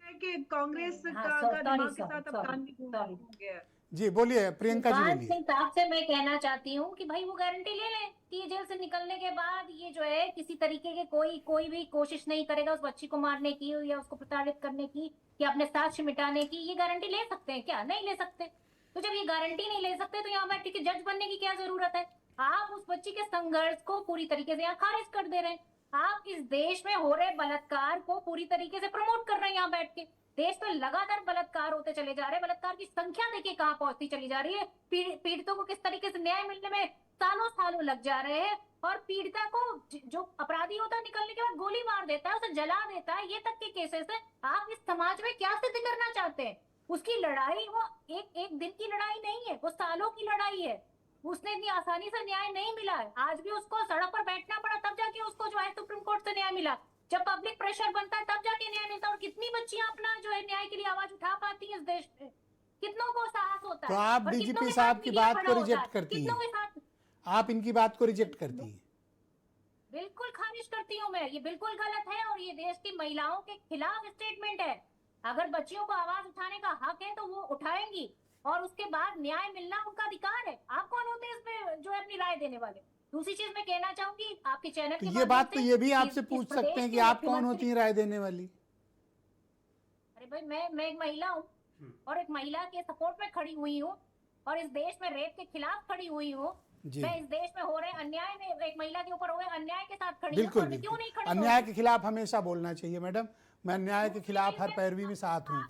हैं कि कांग्रेस हाँ, का sorry, दिमाग के sorry, साथ अब sorry, कान भी sorry. हो गया है। जी बोलिए प्रियंका जी, सुल्तान बोलिए। सिंह साहब से मैं कहना चाहती हूँ कि भाई वो गारंटी ले लें कि ये जेल से निकलने के बाद ये जो है किसी तरीके के कोई भी कोशिश नहीं करेगा उस बच्ची को मारने की या उसको प्रताड़ित करने की या अपने साक्ष्य मिटाने की। ये गारंटी ले सकते हैं क्या? नहीं ले सकते। तो जब ये गारंटी नहीं ले सकते तो यहाँ बैठ के जज बनने की क्या जरूरत है? आप उस बच्ची के संघर्ष को पूरी तरीके से यहाँ खारिज कर दे रहे हैं। आप इस देश में हो रहे बलात्कार को पूरी तरीके से प्रमोट कर रहे हैं। यहाँ बैठ के देश में लगातार बलात्कार होते चले जा रहे हैं। बलात्कार की संख्या देखिए कहाँ पहुंचती चली जा रही है। पीड़ितों को किस तरीके से न्याय मिलने में सालों लग जा रहे हैं और पीड़िता को जो अपराधी होता है निकलने के बाद गोली मार देता है, उसे जला देता है। ये तक के केसेस है। आप इस समाज में क्या स्थिति करना चाहते हैं? उसकी लड़ाई वो एक दिन की लड़ाई नहीं है, वो सालों की लड़ाई है। उसने इतनी आसानी से न्याय नहीं मिला है। आज भी उसको सड़क पर बैठना पड़ा, तब जाके उसको जो है सुप्रीम कोर्ट से न्याय मिला। जब पब्लिक प्रेशर बनता है तब जाके न्याय मिलता है। और कितनी बच्चियां अपना जो है न्याय के लिए आवाज उठा पाती हैं इस देश में? कितनों को साहस होता तो है? आप और कितनों डीजीपी के साहब साथ की मीडिया बात खड़ा को होता रिजेक्ट है? करती कितनों हैं? के साथ? आप इनकी बात को रिजेक्ट करती हैं? बिल्कुल खारिज करती हूँ मैं, ये बिल्कुल गलत है और ये देश की महिलाओं के खिलाफ स्टेटमेंट है। अगर बच्चियों को आवाज उठाने का हक है तो वो उठाएंगी और उसके बाद न्याय मिलना उनका अधिकार है। आप कौन होते हैं इसमें जो है अपनी राय देने वाले? दूसरी चीज मैं कहना चाहूंगी आपके चैनल तो के ये बात तो माध्यम से ये भी इस- आपसे इस पूछ प्रदेश सकते हैं कि के आप कौन मुख्यमंत्री- होती हैं राय देने वाली? अरे भाई मैं एक महिला हूँ और एक महिला के सपोर्ट में खड़ी हुई हूँ और इस देश में रेप के खिलाफ खड़ी हुई हूँ। जी। मैं इस देश में हो रहे अन्याय में, एक महिला के ऊपर हो रहे अन्याय के साथ खड़ी हूँ बिल्कुल और मैं क्यों नहीं बिल्कुल खड़ी अन्याय के खिलाफ हमेशा बोलना चाहिए मैडम। मैं अन्याय के खिलाफ हर पैरवी में साथ हूँ।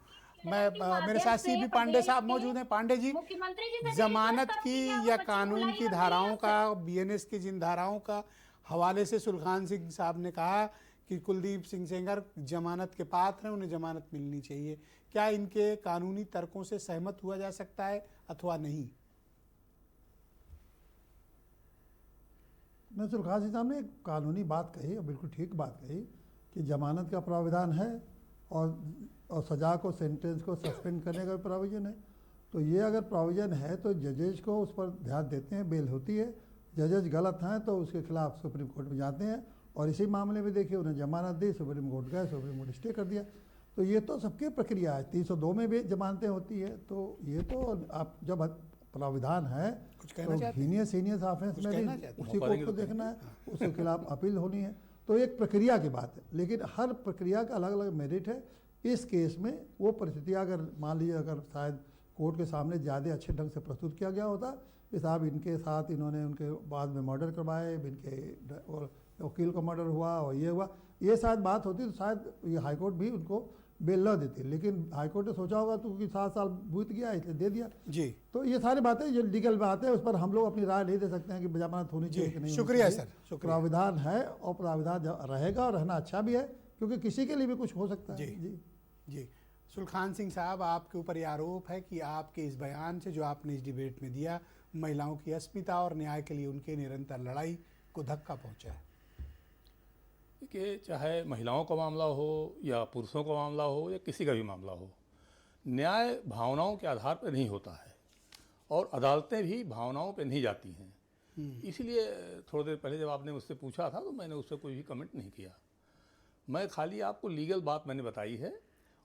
मैं मेरे साथ सीबी पांडे साहब मौजूद हैं। पांडे जी, मुख्यमंत्री जी से जमानत रिक्वेस्ट की करूंगी कि या आप बच्ची को कानून बुलाइए की और धाराओं मिलिए का, बीएनएस की जिन धाराओं का हवाले से सुलखान सिंह साहब ने कहा कि कुलदीप सिंह सेंगर जमानत के पात्र हैं, उन्हें जमानत मिलनी चाहिए, क्या इनके कानूनी तर्कों से सहमत हुआ जा सकता है अथवा नहीं? नहीं, सुलखान सिंह साहब ने एक कानूनी बात कही और बिल्कुल ठीक बात कही कि जमानत का प्रावधान है और सज़ा को, सेंटेंस को सस्पेंड करने का भी प्रोविज़न है। तो ये अगर प्रोविज़न है तो जजेज को उस पर ध्यान देते हैं, बेल होती है। जजेज गलत हैं तो उसके खिलाफ सुप्रीम कोर्ट में जाते हैं और इसी मामले में देखिए उन्हें जमानत दी, सुप्रीम कोर्ट गए, सुप्रीम कोर्ट स्टे कर दिया। तो ये तो सबकी प्रक्रिया है। 302 में भी जमानतें होती है। तो ये तो आप जब प्राविधान है तो हीनियस सीनियस ऑफेंस में भी उसी को देखना है, उसके खिलाफ अपील होनी है। तो एक प्रक्रिया की बात है, लेकिन हर प्रक्रिया का अलग अलग मेरिट है। इस केस में वो परिस्थितियाँ अगर मान लीजिए अगर शायद कोर्ट के सामने ज़्यादा अच्छे ढंग से प्रस्तुत किया गया होता कि साहब इनके साथ इन्होंने उनके बाद में मर्डर करवाए, इनके और वकील का मर्डर हुआ और ये हुआ, ये शायद बात होती तो शायद ये हाईकोर्ट भी उनको बेल न देती। लेकिन हाईकोर्ट ने सोचा होगा तो क्योंकि 7 साल बीत गया इसलिए दे दिया। जी, तो ये सारी बातें जो लीगल बातें हैं उस पर हम लोग अपनी राय नहीं दे सकते हैं कि जमानत होनी चाहिए कि नहीं। शुक्रिया सर, शुक्रिया। प्राविधान है और प्राविधान रहेगा और रहना अच्छा भी है क्योंकि किसी के लिए भी कुछ हो सकता है। जी जी। सुलखान सिंह साहब, आपके ऊपर ये आरोप है कि आपके इस बयान से जो आपने इस डिबेट में दिया, महिलाओं की अस्मिता और न्याय के लिए उनके निरंतर लड़ाई को धक्का पहुंचा है। कि चाहे महिलाओं का मामला हो या पुरुषों का मामला हो या किसी का भी मामला हो, न्याय भावनाओं के आधार पर नहीं होता है और अदालतें भी भावनाओं पर नहीं जाती हैं। इसलिए थोड़ी देर पहले जब आपने मुझसे पूछा था तो मैंने उससे कोई भी कमेंट नहीं किया। मैं खाली आपको लीगल बात मैंने बताई है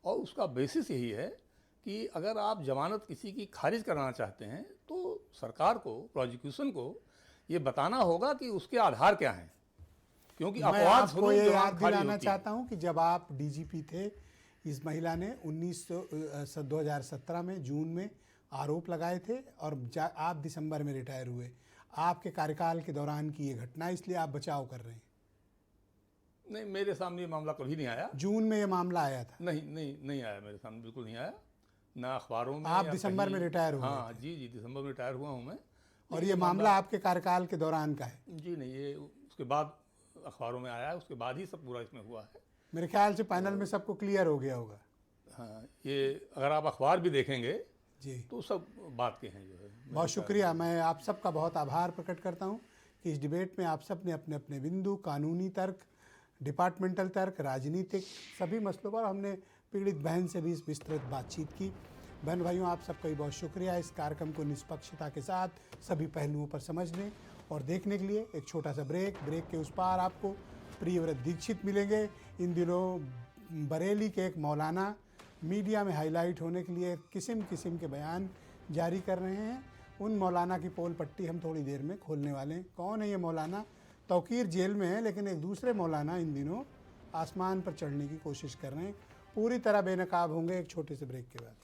और उसका बेसिस यही है कि अगर आप जमानत किसी की खारिज कराना चाहते हैं तो सरकार को, प्रोसिक्यूशन को ये बताना होगा कि उसके आधार क्या हैं, क्योंकि मैं अपवाद आपको ये याद खारिज दिलाना होती चाहता हूं कि जब आप डीजीपी थे, इस महिला ने 2017 में जून में आरोप लगाए थे और आप दिसंबर में रिटायर हुए। आपके कार्यकाल के दौरान की ये घटना, इसलिए आप बचाव कर रहे हैं। नहीं, मेरे सामने ये मामला कभी नहीं आया। जून में ये मामला आया था? नहीं आया मेरे सामने, बिल्कुल नहीं आया, ना अखबारों में। आप दिसंबर में रिटायर हुए? हाँ जी, दिसंबर में रिटायर हुआ हूँ मैं। और ये मामला आपके कार्यकाल के दौरान का है? जी नहीं, ये उसके बाद अखबारों में आया, उसके बाद ही सब पूरा इसमें हुआ है। मेरे ख्याल से पैनल में सबको क्लियर हो गया होगा। हाँ, ये अगर आप अखबार भी देखेंगे जी तो सब बात के हैं जो है। बहुत शुक्रिया। मैं आप सबका बहुत आभार प्रकट करता हूं कि इस डिबेट में आप सब ने अपने अपने बिंदु, कानूनी तर्क, डिपार्टमेंटल तर्क, राजनीतिक सभी मसलों पर हमने पीड़ित बहन से भी विस्तृत बातचीत की। बहन भाइयों, आप सबका भी बहुत शुक्रिया इस कार्यक्रम को निष्पक्षता के साथ सभी पहलुओं पर समझने और देखने के लिए। एक छोटा सा ब्रेक के उस पार आपको प्रियव्रत दीक्षित मिलेंगे। इन दिनों बरेली के एक मौलाना मीडिया में हाईलाइट होने के लिए किस्म किस्म के बयान जारी कर रहे हैं। उन मौलाना की पोल पट्टी हम थोड़ी देर में खोलने वाले हैं। कौन है ये मौलाना? तौकीर जेल में है, लेकिन एक दूसरे मौलाना इन दिनों आसमान पर चढ़ने की कोशिश कर रहे हैं। पूरी तरह बेनकाब होंगे एक छोटे से ब्रेक के बाद।